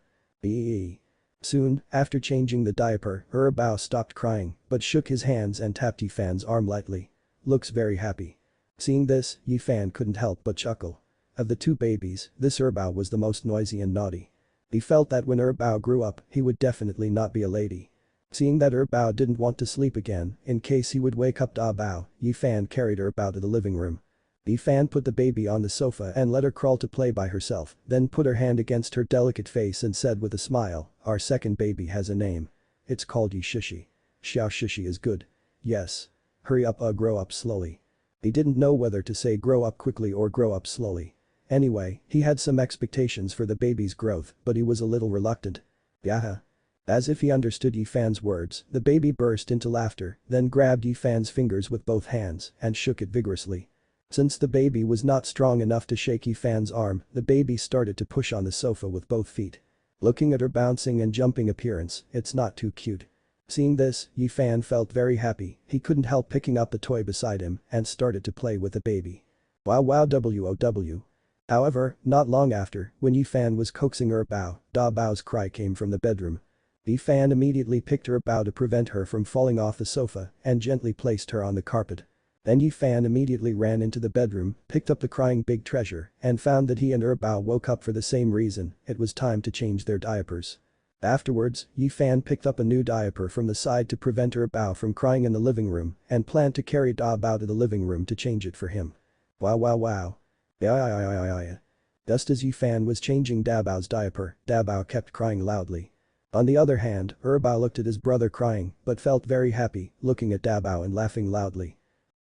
Soon, after changing the diaper, Bao stopped crying, but shook his hands and tapped Yifan's arm lightly. Looks very happy. Seeing this, Yifan couldn't help but chuckle. Of the 2 babies, this Bao was the most noisy and naughty. He felt that when Bao grew up, he would definitely not be a lady. Seeing that Bao didn't want to sleep again, in case he would wake up Bao, Yifan carried Bao to the living room. Yifan put the baby on the sofa and let her crawl to play by herself, then put her hand against her delicate face and said with a smile, our second baby has a name. It's called Yishishi. Xiao Shishi is good. Yes. Hurry up grow up slowly. He didn't know whether to say grow up quickly or grow up slowly. Anyway, he had some expectations for the baby's growth, but he was a little reluctant. Yaha. As if he understood Yifan's words, the baby burst into laughter, then grabbed Yifan's fingers with both hands and shook it vigorously. Since the baby was not strong enough to shake Yifan's arm, the baby started to push on the sofa with both feet. Looking at her bouncing and jumping appearance, it's not too cute. Seeing this, Yifan felt very happy. He couldn't help picking up the toy beside him and started to play with the baby. Wow wow wow. However, not long after, when Yifan was coaxing Bao's cry came from the bedroom. Yifan immediately picked Bao to prevent her from falling off the sofa and gently placed her on the carpet. Then Yifan immediately ran into the bedroom, picked up the crying big treasure, and found that he and Bao woke up for the same reason. It was time to change their diapers. Afterwards, Yifan picked up a new diaper from the side to prevent Bao from crying in the living room and planned to carry Bao to the living room to change it for him. Wow wow wow. Just as Yifan was changing Bao's diaper, Bao kept crying loudly. On the other hand, Bao looked at his brother crying but felt very happy, looking at Bao and laughing loudly.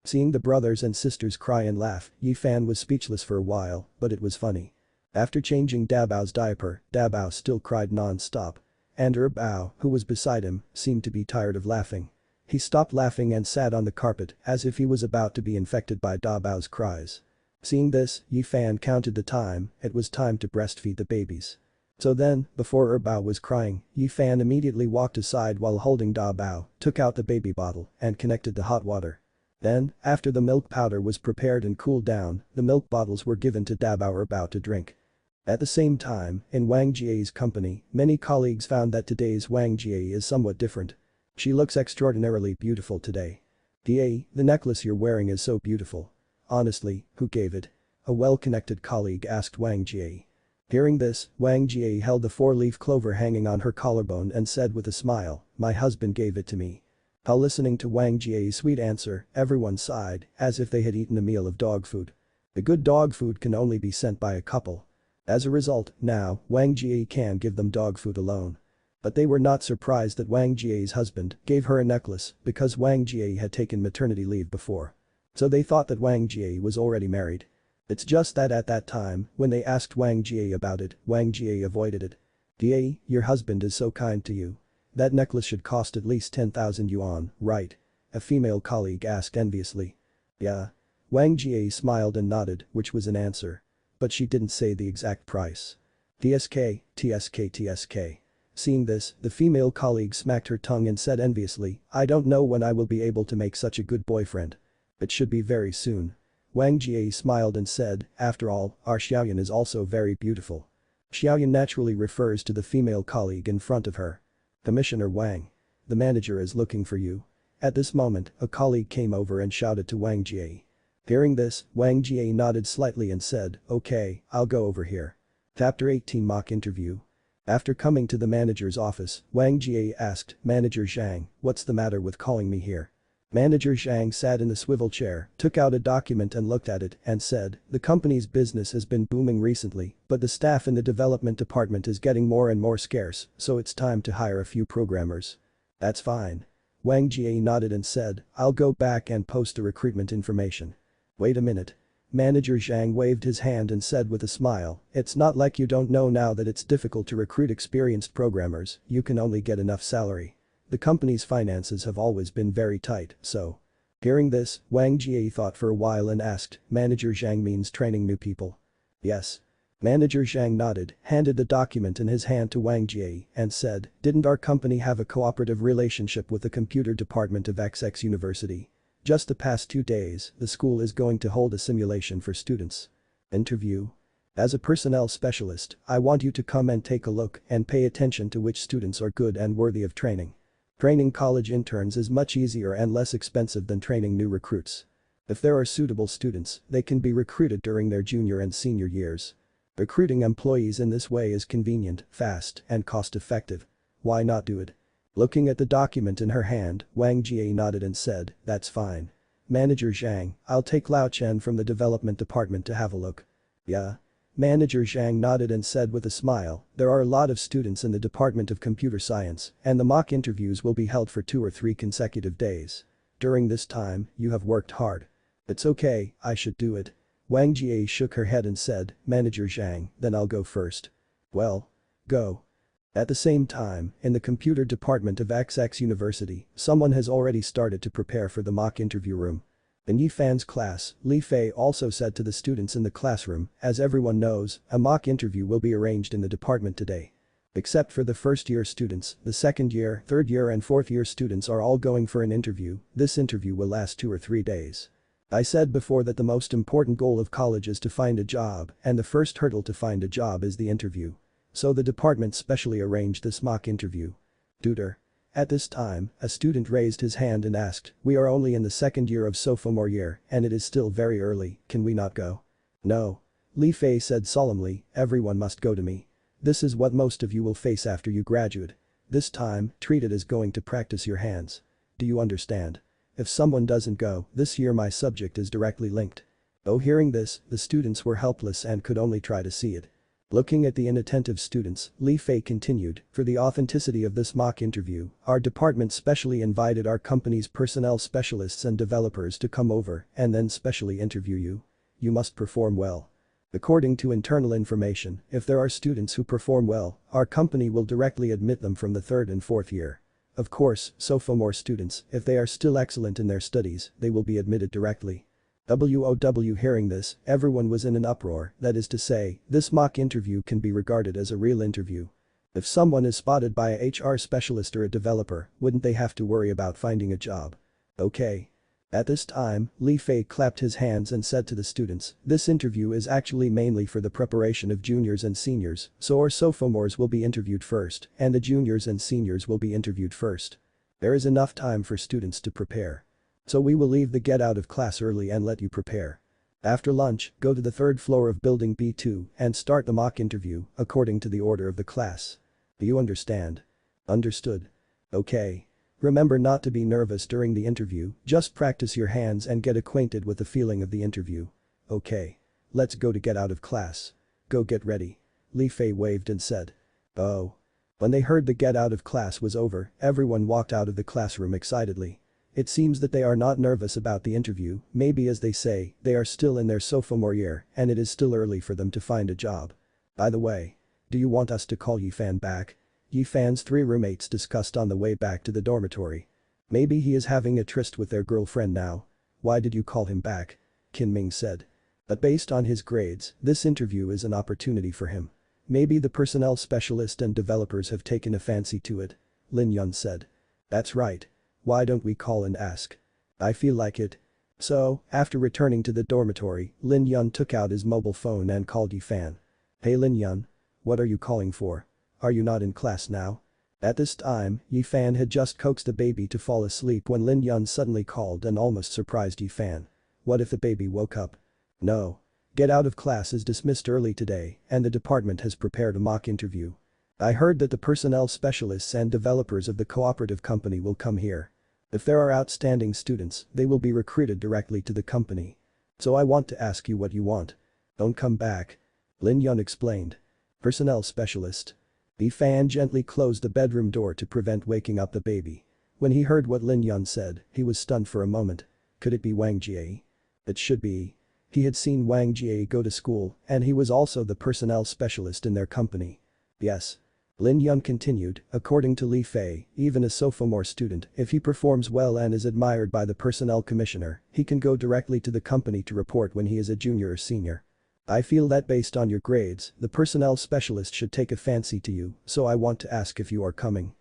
Seeing the brothers and sisters cry and laugh, Yifan was speechless for a while, but it was funny. After changing Bao's diaper, Bao still cried non-stop. And Bao, who was beside him, seemed to be tired of laughing. He stopped laughing and sat on the carpet as if he was about to be infected by Bao's cries. Seeing this, Yifan counted the time. It was time to breastfeed the babies. So then, before Bao was crying, Yifan immediately walked aside while holding Bao, took out the baby bottle and connected the hot water. Then, after the milk powder was prepared and cooled down, the milk bottles were given to Bao to drink. At the same time, in Wang Jie's company, many colleagues found that today's Wang Jie is somewhat different. She looks extraordinarily beautiful today. The necklace you're wearing is so beautiful. Honestly, who gave it? A well-connected colleague asked Wang Jie. Hearing this, Wang Jie held the 4-leaf clover hanging on her collarbone and said with a smile, my husband gave it to me. While listening to Wang Jie's sweet answer, everyone sighed, as if they had eaten a meal of dog food. The good dog food can only be sent by a couple. As a result, now, Wang Jie can give them dog food alone. But they were not surprised that Wang Jie's husband gave her a necklace because Wang Jie had taken maternity leave before. So they thought that Wang Jie was already married. It's just that at that time, when they asked Wang Jie about it, Wang Jie avoided it. Your husband is so kind to you. That necklace should cost at least 10,000 yuan, right? A female colleague asked enviously. Yeah. Wang Jie smiled and nodded, which was an answer. But she didn't say the exact price. TSK, TSK, TSK. Seeing this, the female colleague smacked her tongue and said enviously, I don't know when I will be able to make such a good boyfriend. It should be very soon. Wang Jie smiled and said, after all, our Xiaoyan is also very beautiful. Xiaoyan naturally refers to the female colleague in front of her. Commissioner Wang. The manager is looking for you. At this moment, a colleague came over and shouted to Wang Jie. Hearing this, Wang Jie nodded slightly and said, okay, I'll go over here. Chapter 18 Mock Interview. After coming to the manager's office, Wang Jie asked, Manager Zhang, what's the matter with calling me here? Manager Zhang sat in the swivel chair, took out a document and looked at it and said, the company's business has been booming recently, but the staff in the development department is getting more and more scarce, so it's time to hire a few programmers. That's fine. Wang Jie nodded and said, I'll go back and post the recruitment information. Wait a minute. Manager Zhang waved his hand and said with a smile, it's not like you don't know now that it's difficult to recruit experienced programmers, you can only get enough salary. The company's finances have always been very tight, so. Hearing this, Wang Jie thought for a while and asked, Manager Zhang means training new people. Yes. Manager Zhang nodded, handed the document in his hand to Wang Jie, and said, didn't our company have a cooperative relationship with the computer department of XX University? Just the past 2 days, the school is going to hold a simulation for students. Interview. As a personnel specialist, I want you to come and take a look and pay attention to which students are good and worthy of training. Training college interns is much easier and less expensive than training new recruits. If there are suitable students, they can be recruited during their junior and senior years. Recruiting employees in this way is convenient, fast, and cost-effective. Why not do it? Looking at the document in her hand, Wang Jie nodded and said, that's fine. Manager Zhang, I'll take Lao Chen from the development department to have a look. Yeah. Manager Zhang nodded and said with a smile, there are a lot of students in the Department of Computer Science, and the mock interviews will be held for 2 or 3 consecutive days. During this time, you have worked hard. It's okay, I should do it. Wang Jie shook her head and said, Manager Zhang, then I'll go first. Well. Go. At the same time, in the computer department of XX University, someone has already started to prepare for the mock interview room. In Yifan's class, Li Fei also said to the students in the classroom, as everyone knows, a mock interview will be arranged in the department today. Except for the first-year students, the second-year, third-year and fourth-year students are all going for an interview. This interview will last 2 or 3 days. I said before that the most important goal of college is to find a job, and the first hurdle to find a job is the interview. So the department specially arranged this mock interview. Tutor. At this time, a student raised his hand and asked, we are only in the second year of sophomore year and it is still very early, can we not go? No. Li Fei said solemnly, everyone must go to me. This is what most of you will face after you graduate. This time, treat it as going to practice your hands. Do you understand? If someone doesn't go, this year my subject is directly linked. Oh, hearing this, the students were helpless and could only try to see it. Looking at the inattentive students, Li Fei continued, for the authenticity of this mock interview, our department specially invited our company's personnel specialists and developers to come over and then specially interview you. You must perform well. According to internal information, if there are students who perform well, our company will directly admit them from the 3rd and 4th year. Of course, sophomore students, if they are still excellent in their studies, they will be admitted directly. WOW. Hearing this, everyone was in an uproar, that is to say, this mock interview can be regarded as a real interview. If someone is spotted by a HR specialist or a developer, wouldn't they have to worry about finding a job? Okay. At this time, Li Fei clapped his hands and said to the students, this interview is actually mainly for the preparation of juniors and seniors, so our sophomores will be interviewed first, and the juniors and seniors will be interviewed first. There is enough time for students to prepare. So we will leave the get out of class early and let you prepare. After lunch, go to the 3rd floor of building B2 and start the mock interview according to the order of the class. Do you understand? Understood. Okay. Remember not to be nervous during the interview, just practice your hands and get acquainted with the feeling of the interview. Okay. Let's go to get out of class. Go get ready. Li Fei waved and said. Oh. When they heard the get out of class was over, everyone walked out of the classroom excitedly. It seems that they are not nervous about the interview, maybe as they say, they are still in their sophomore year and it is still early for them to find a job. By the way, do you want us to call Yifan back? Yifan's 3 roommates discussed on the way back to the dormitory. Maybe he is having a tryst with their girlfriend now. Why did you call him back? Qin Ming said. But based on his grades, this interview is an opportunity for him. Maybe the personnel specialist and developers have taken a fancy to it. Lin Yun said. That's right. Why don't we call and ask? I feel like it. So, after returning to the dormitory, Lin Yun took out his mobile phone and called Yifan. Hey Lin Yun. What are you calling for? Are you not in class now? At this time, Yifan had just coaxed the baby to fall asleep when Lin Yun suddenly called and almost surprised Yifan. What if the baby woke up? No. Get out of class is dismissed early today and the department has prepared a mock interview. I heard that the personnel specialists and developers of the cooperative company will come here. If there are outstanding students, they will be recruited directly to the company. So I want to ask you what you want. Don't come back. Lin Yun explained. Personnel specialist. Yifan gently closed the bedroom door to prevent waking up the baby. When he heard what Lin Yun said, he was stunned for a moment. Could it be Wang Jie? It should be. He had seen Wang Jie go to school and he was also the personnel specialist in their company. Yes. Lin Yun continued, according to Li Fei, even a sophomore student, if he performs well and is admired by the personnel commissioner, he can go directly to the company to report when he is a junior or senior. I feel that based on your grades, the personnel specialist should take a fancy to you, so I want to ask if you are coming.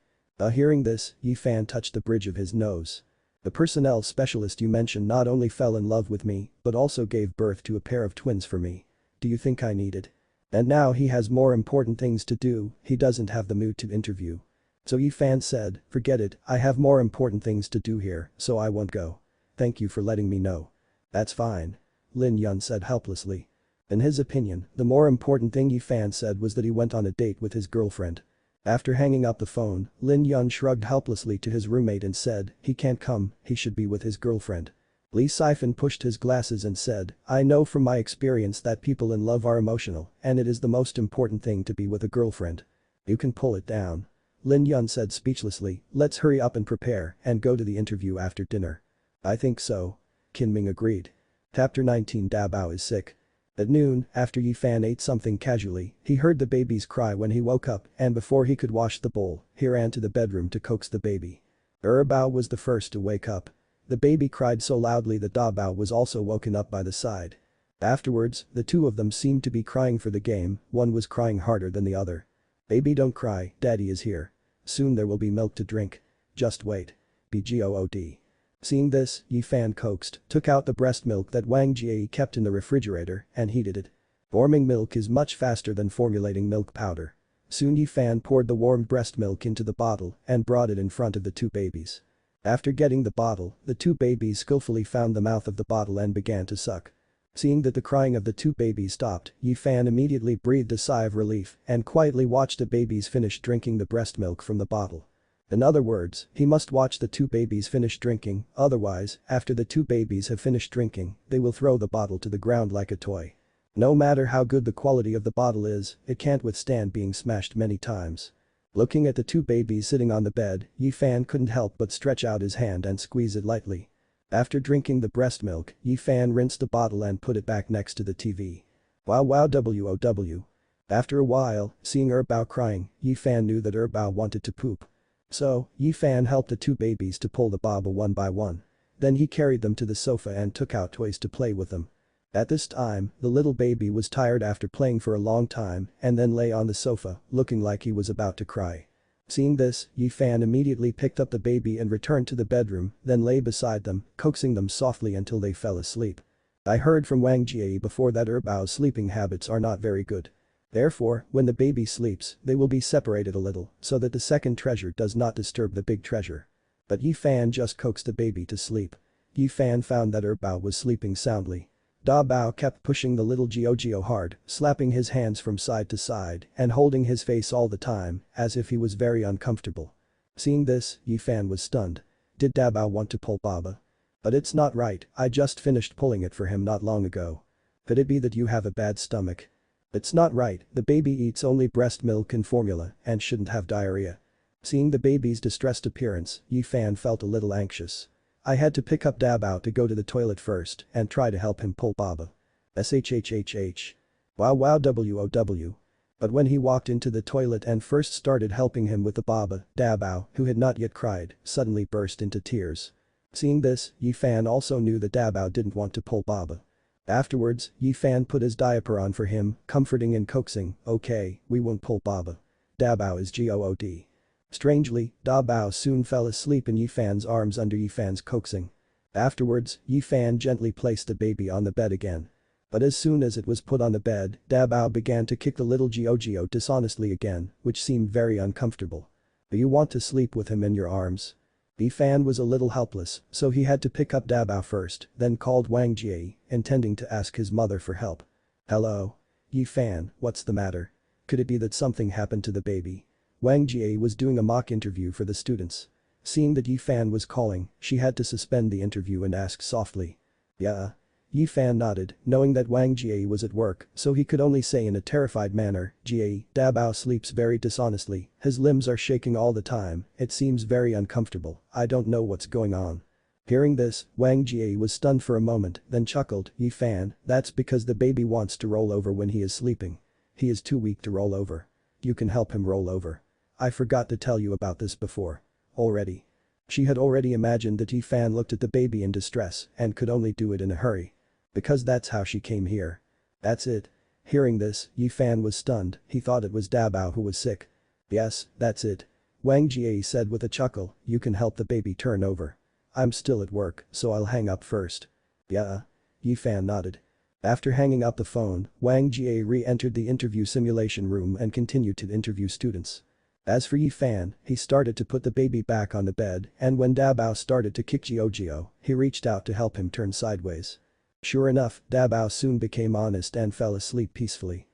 Hearing this, Yifan touched the bridge of his nose. The personnel specialist you mentioned not only fell in love with me, but also gave birth to a pair of twins for me. Do you think I need it? And now he has more important things to do, he doesn't have the mood to interview. So Yifan said, forget it, I have more important things to do here, so I won't go. Thank you for letting me know. That's fine. Lin Yun said helplessly. In his opinion, the more important thing Yifan said was that he went on a date with his girlfriend. After hanging up the phone, Lin Yun shrugged helplessly to his roommate and said, he can't come, he should be with his girlfriend. Li Siphon pushed his glasses and said, I know from my experience that people in love are emotional and it is the most important thing to be with a girlfriend. You can pull it down. Lin Yun said speechlessly, let's hurry up and prepare and go to the interview after dinner. I think so. Qin Ming agreed. Chapter 19 Da Bao is sick. At noon, after Yifan ate something casually, he heard the baby's cry when he woke up and before he could wash the bowl, he ran to the bedroom to coax the baby. Bao was the first to wake up. The baby cried so loudly that Da Bao was also woken up by the side. Afterwards, the two of them seemed to be crying for the game, one was crying harder than the other. Baby don't cry, daddy is here. Soon there will be milk to drink. Just wait. BGOOD. Seeing this, Yifan coaxed, took out the breast milk that Wang Jie kept in the refrigerator and heated it. Warming milk is much faster than formulating milk powder. Soon Yifan poured the warmed breast milk into the bottle and brought it in front of the two babies. After getting the bottle, the two babies skillfully found the mouth of the bottle and began to suck. Seeing that the crying of the two babies stopped, Yifan immediately breathed a sigh of relief and quietly watched the babies finish drinking the breast milk from the bottle. In other words, he must watch the two babies finish drinking, otherwise, after the two babies have finished drinking, they will throw the bottle to the ground like a toy. No matter how good the quality of the bottle is, it can't withstand being smashed many times. Looking at the two babies sitting on the bed, Yifan couldn't help but stretch out his hand and squeeze it lightly. After drinking the breast milk, Yifan rinsed the bottle and put it back next to the TV. Wow WOW. After a while, seeing Bao crying, Yifan knew that Bao wanted to poop. So, Yifan helped the two babies to pull the baba one by one. Then he carried them to the sofa and took out toys to play with them. At this time, the little baby was tired after playing for a long time and then lay on the sofa, looking like he was about to cry. Seeing this, Yifan immediately picked up the baby and returned to the bedroom, then lay beside them, coaxing them softly until they fell asleep. I heard from Wang Jie before that Bao's sleeping habits are not very good. Therefore, when the baby sleeps, they will be separated a little so that the second treasure does not disturb the big treasure. But Yifan just coaxed the baby to sleep. Yifan found that Bao was sleeping soundly. Da Bao kept pushing the little Gio hard, slapping his hands from side to side and holding his face all the time, as if he was very uncomfortable. Seeing this, Yifan was stunned. Did Da Bao want to pull Baba? But it's not right, I just finished pulling it for him not long ago. Could it be that you have a bad stomach? It's not right, the baby eats only breast milk and formula and shouldn't have diarrhea. Seeing the baby's distressed appearance, Yifan felt a little anxious. I had to pick up Da Bao to go to the toilet first and try to help him pull Baba. SHHHH. Wow WOW. But when he walked into the toilet and first started helping him with the baba, Dabao, who had not yet cried, suddenly burst into tears. Seeing this, Yifan also knew that Dabao didn't want to pull baba. Afterwards, Yifan put his diaper on for him, comforting and coaxing, "Okay, we won't pull baba. Dabao is good." Strangely, Dabao soon fell asleep in Yifan's arms under Yifan's coaxing. Afterwards, Yifan gently placed the baby on the bed again. But as soon as it was put on the bed, Dabao began to kick the little Gio dishonestly again, which seemed very uncomfortable. "Do you want to sleep with him in your arms?" Yifan was a little helpless, so he had to pick up Dabao first, then called Wang Jie, intending to ask his mother for help. "Hello? Yifan, what's the matter? Could it be that something happened to the baby?" Wang Jie was doing a mock interview for the students. Seeing that Yifan was calling, she had to suspend the interview and ask softly. "Yeah?" Yifan nodded, knowing that Wang Jie was at work, so he could only say in a terrified manner, "Jie, Dabao sleeps very dishonestly, his limbs are shaking all the time, it seems very uncomfortable, I don't know what's going on." Hearing this, Wang Jie was stunned for a moment, then chuckled, "Yifan, that's because the baby wants to roll over when he is sleeping. He is too weak to roll over. You can help him roll over. I forgot to tell you about this before. Already." She had already imagined that Yifan looked at the baby in distress and could only do it in a hurry. Because that's how she came here. "That's it?" Hearing this, Yifan was stunned, he thought it was Dabao who was sick. "Yes, that's it." Wang Jie said with a chuckle, "You can help the baby turn over. I'm still at work, so I'll hang up first." "Yeah?" Yifan nodded. After hanging up the phone, Wang Jie re-entered the interview simulation room and continued to interview students. As for Yifan, he started to put the baby back on the bed, and when Dabao started to kick Gio, he reached out to help him turn sideways. Sure enough, Dabao soon became honest and fell asleep peacefully.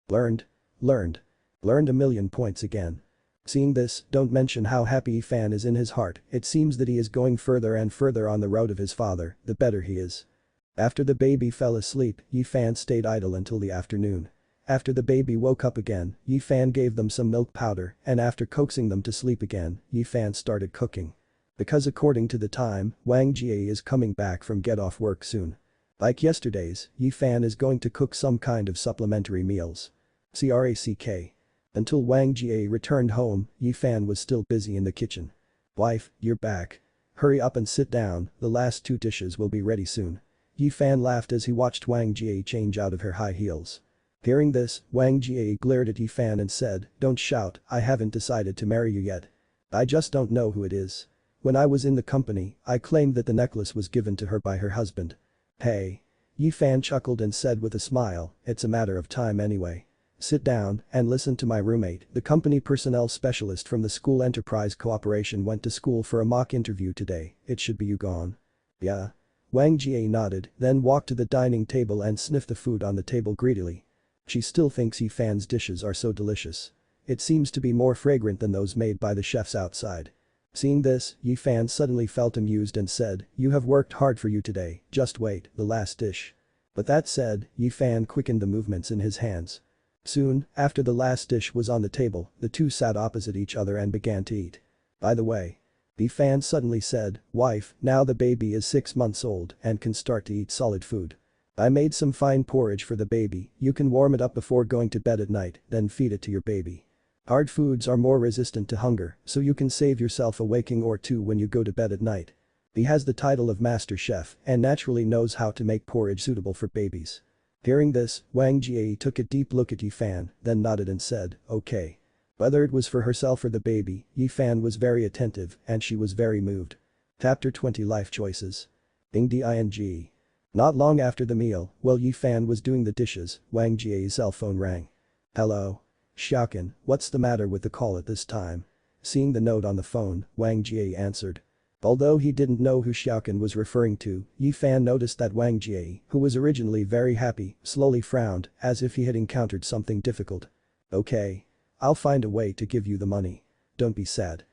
Learned a million points again. Seeing this, don't mention how happy Yifan is in his heart, it seems that he is going further and further on the road of his father, the better he is. After the baby fell asleep, Yifan stayed idle until the afternoon. After the baby woke up again, Yifan gave them some milk powder, and after coaxing them to sleep again, Yifan started cooking. Because according to the time, Wang Jie is coming back from get off work soon. Like yesterday's, Yifan is going to cook some kind of supplementary meals. Crack. Until Wang Jie returned home, Yifan was still busy in the kitchen. "Wife, you're back. Hurry up and sit down, the last 2 dishes will be ready soon." Yifan laughed as he watched Wang Jie change out of her high heels. Hearing this, Wang Jie glared at Yifan and said, "Don't shout, I haven't decided to marry you yet. I just don't know who it is. When I was in the company, I claimed that the necklace was given to her by her husband." "Hey." Yifan chuckled and said with a smile, "It's a matter of time anyway. Sit down and listen to my roommate, the company personnel specialist from the school enterprise cooperation went to school for a mock interview today, it should be you gone." "Yeah?" Wang Jie nodded, then walked to the dining table and sniffed the food on the table greedily. She still thinks Yifan's dishes are so delicious. It seems to be more fragrant than those made by the chefs outside. Seeing this, Yifan suddenly felt amused and said, "You have worked hard for you today, just wait, the last dish." But that said, Yifan quickened the movements in his hands. Soon, after the last dish was on the table, the two sat opposite each other and began to eat. "By the way," Yifan suddenly said, "Wife, now the baby is 6 months old and can start to eat solid food. I made some fine porridge for the baby, you can warm it up before going to bed at night, then feed it to your baby. Hard foods are more resistant to hunger, so you can save yourself a waking or two when you go to bed at night." He has the title of master chef and naturally knows how to make porridge suitable for babies. Hearing this, Wang Jie took a deep look at Yifan, then nodded and said, "Okay." Whether it was for herself or the baby, Yifan was very attentive and she was very moved. Chapter 20 Life Choices. Ding. Not long after the meal, while Yifan was doing the dishes, Wang Jie's cell phone rang. "Hello? Xiaoqin, what's the matter with the call at this time?" Seeing the note on the phone, Wang Jie answered. Although he didn't know who Xiaoqin was referring to, Yifan noticed that Wang Jie, who was originally very happy, slowly frowned, as if he had encountered something difficult. "Okay. I'll find a way to give you the money. Don't be sad.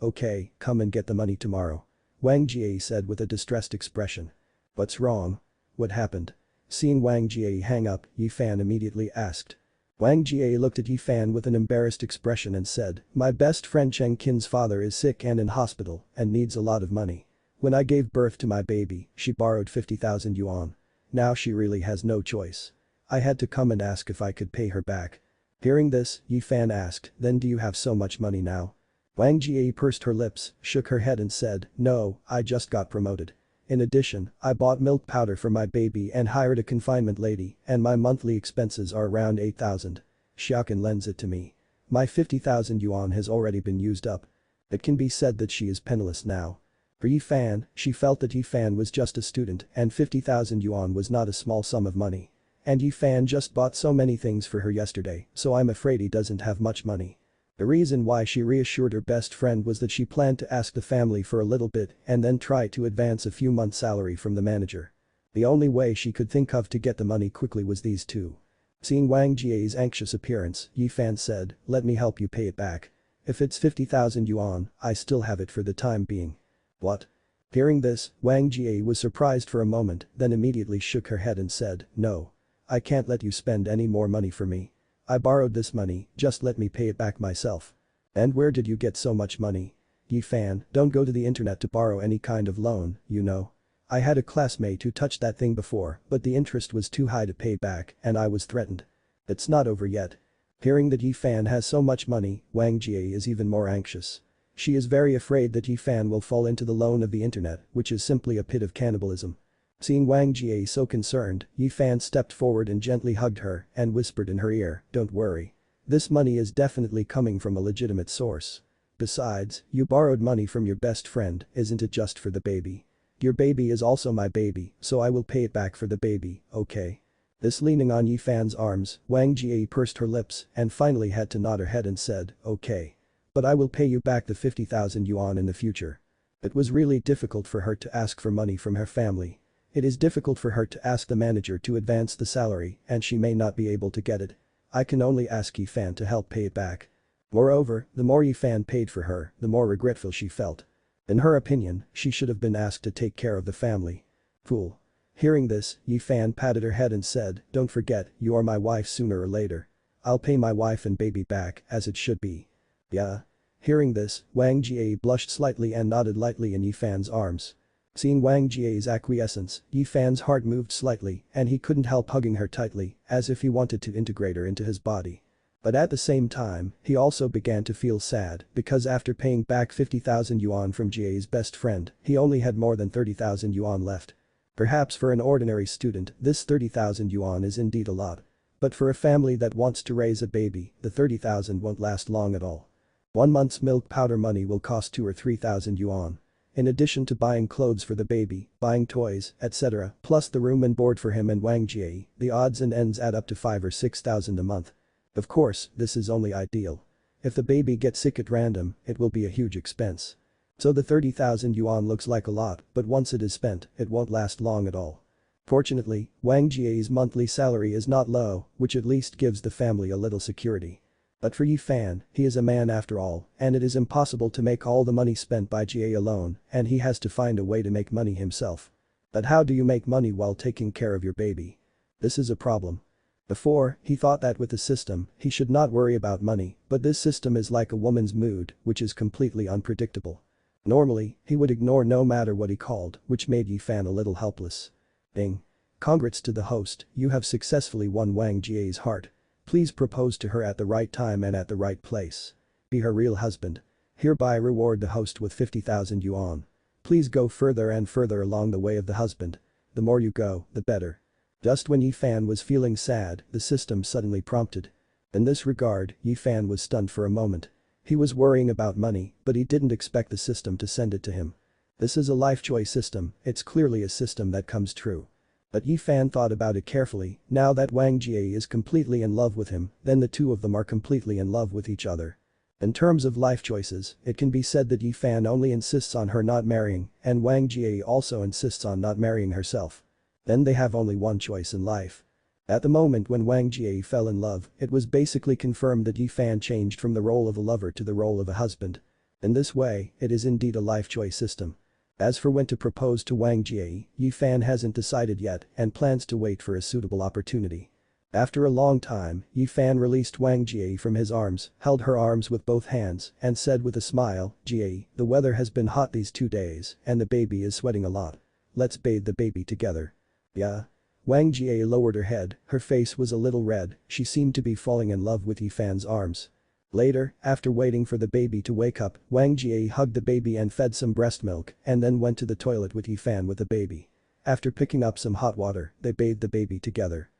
Okay, come and get the money tomorrow," Wang Jie said with a distressed expression. "What's wrong? What happened?" Seeing Wang Jie hang up, Yifan immediately asked. Wang Jie looked at Yifan with an embarrassed expression and said, "My best friend Cheng Qin's father is sick and in hospital and needs a lot of money. When I gave birth to my baby, she borrowed 50,000 yuan. Now she really has no choice. I had to come and ask if I could pay her back. Hearing this, Yi Fan asked, then do you have so much money now? Wang Jie pursed her lips, shook her head and said, no, I just got promoted. In addition, I bought milk powder for my baby and hired a confinement lady and my monthly expenses are around 8,000. Xiaoqan lends it to me. My 50,000 yuan has already been used up. It can be said that she is penniless now. For Yi Fan, she felt that Yi Fan was just a student and 50,000 yuan was not a small sum of money. And Yi Fan just bought so many things for her yesterday, so I'm afraid he doesn't have much money. The reason why she reassured her best friend was that she planned to ask the family for a little bit and then try to advance a few months' salary from the manager. The only way she could think of to get the money quickly was these two. Seeing Wang Jie's anxious appearance, Yi Fan said, let me help you pay it back. If it's 50,000 yuan, I still have it for the time being. What? Hearing this, Wang Jie was surprised for a moment, then immediately shook her head and said, no. I can't let you spend any more money for me. I borrowed this money, just let me pay it back myself. And where did you get so much money? Yi Fan, don't go to the internet to borrow any kind of loan, you know. I had a classmate who touched that thing before, but the interest was too high to pay back and I was threatened. It's not over yet. Hearing that Yi Fan has so much money, Wang Jie is even more anxious. She is very afraid that Yi Fan will fall into the loan of the internet, which is simply a pit of cannibalism. Seeing Wang Jie so concerned, Yi Fan stepped forward and gently hugged her and whispered in her ear, don't worry. This money is definitely coming from a legitimate source. Besides, you borrowed money from your best friend, isn't it just for the baby? Your baby is also my baby, so I will pay it back for the baby, okay? This leaning on Yi Fan's arms, Wang Jie pursed her lips and finally had to nod her head and said, okay. But I will pay you back the 50,000 yuan in the future. It was really difficult for her to ask for money from her family. It is difficult for her to ask the manager to advance the salary and she may not be able to get it. I can only ask Yi Fan to help pay it back. Moreover, the more Yi Fan paid for her, the more regretful she felt. In her opinion, she should have been asked to take care of the family. Fool. Hearing this, Yi Fan patted her head and said, don't forget, you are my wife sooner or later. I'll pay my wife and baby back as it should be. Yeah. Hearing this, Wang Jie blushed slightly and nodded lightly in Yi Fan's arms. Seeing Wang Jie's acquiescence, Yi Fan's heart moved slightly and he couldn't help hugging her tightly, as if he wanted to integrate her into his body. But at the same time, he also began to feel sad because after paying back 50,000 yuan from Jie's best friend, he only had more than 30,000 yuan left. Perhaps for an ordinary student, this 30,000 yuan is indeed a lot. But for a family that wants to raise a baby, the 30,000 won't last long at all. 1 month's milk powder money will cost 2 or 3,000 yuan. In addition to buying clothes for the baby, buying toys, etc., plus the room and board for him and Wang Jie, the odds and ends add up to 5 or 6,000 a month. Of course, this is only ideal. If the baby gets sick at random, it will be a huge expense. So the 30,000 yuan looks like a lot, but once it is spent, it won't last long at all. Fortunately, Wang Jie's monthly salary is not low, which at least gives the family a little security. But for Yi Fan, he is a man after all, and it is impossible to make all the money spent by Jie alone, and he has to find a way to make money himself. But how do you make money while taking care of your baby? This is a problem. Before, he thought that with the system, he should not worry about money, but this system is like a woman's mood, which is completely unpredictable. Normally, he would ignore no matter what he called, which made Yi Fan a little helpless. Ding. Congrats to the host, you have successfully won Wang Jie's heart. Please propose to her at the right time and at the right place. Be her real husband. Hereby reward the host with 50,000 yuan. Please go further and further along the way of the husband. The more you go, the better. Just when Yi Fan was feeling sad, the system suddenly prompted. In this regard, Yi Fan was stunned for a moment. He was worrying about money, but he didn't expect the system to send it to him. This is a life choice system, it's clearly a system that comes true. But Yi Fan thought about it carefully, now that Wang Jie is completely in love with him, then the two of them are completely in love with each other. In terms of life choices, it can be said that Yi Fan only insists on her not marrying, and Wang Jie also insists on not marrying herself. Then they have only one choice in life. At the moment when Wang Jie fell in love, it was basically confirmed that Yi Fan changed from the role of a lover to the role of a husband. In this way, it is indeed a life choice system. As for when to propose to Wang Jie, Yi Fan hasn't decided yet and plans to wait for a suitable opportunity. After a long time, Yi Fan released Wang Jie from his arms, held her arms with both hands, and said with a smile, Jie, the weather has been hot these 2 days, and the baby is sweating a lot. Let's bathe the baby together. Yeah. Wang Jie lowered her head, her face was a little red, she seemed to be falling in love with Yifan's arms. Later, after waiting for the baby to wake up, Wang Jie hugged the baby and fed some breast milk and then went to the toilet with Yifan with the baby. After picking up some hot water, they bathed the baby together.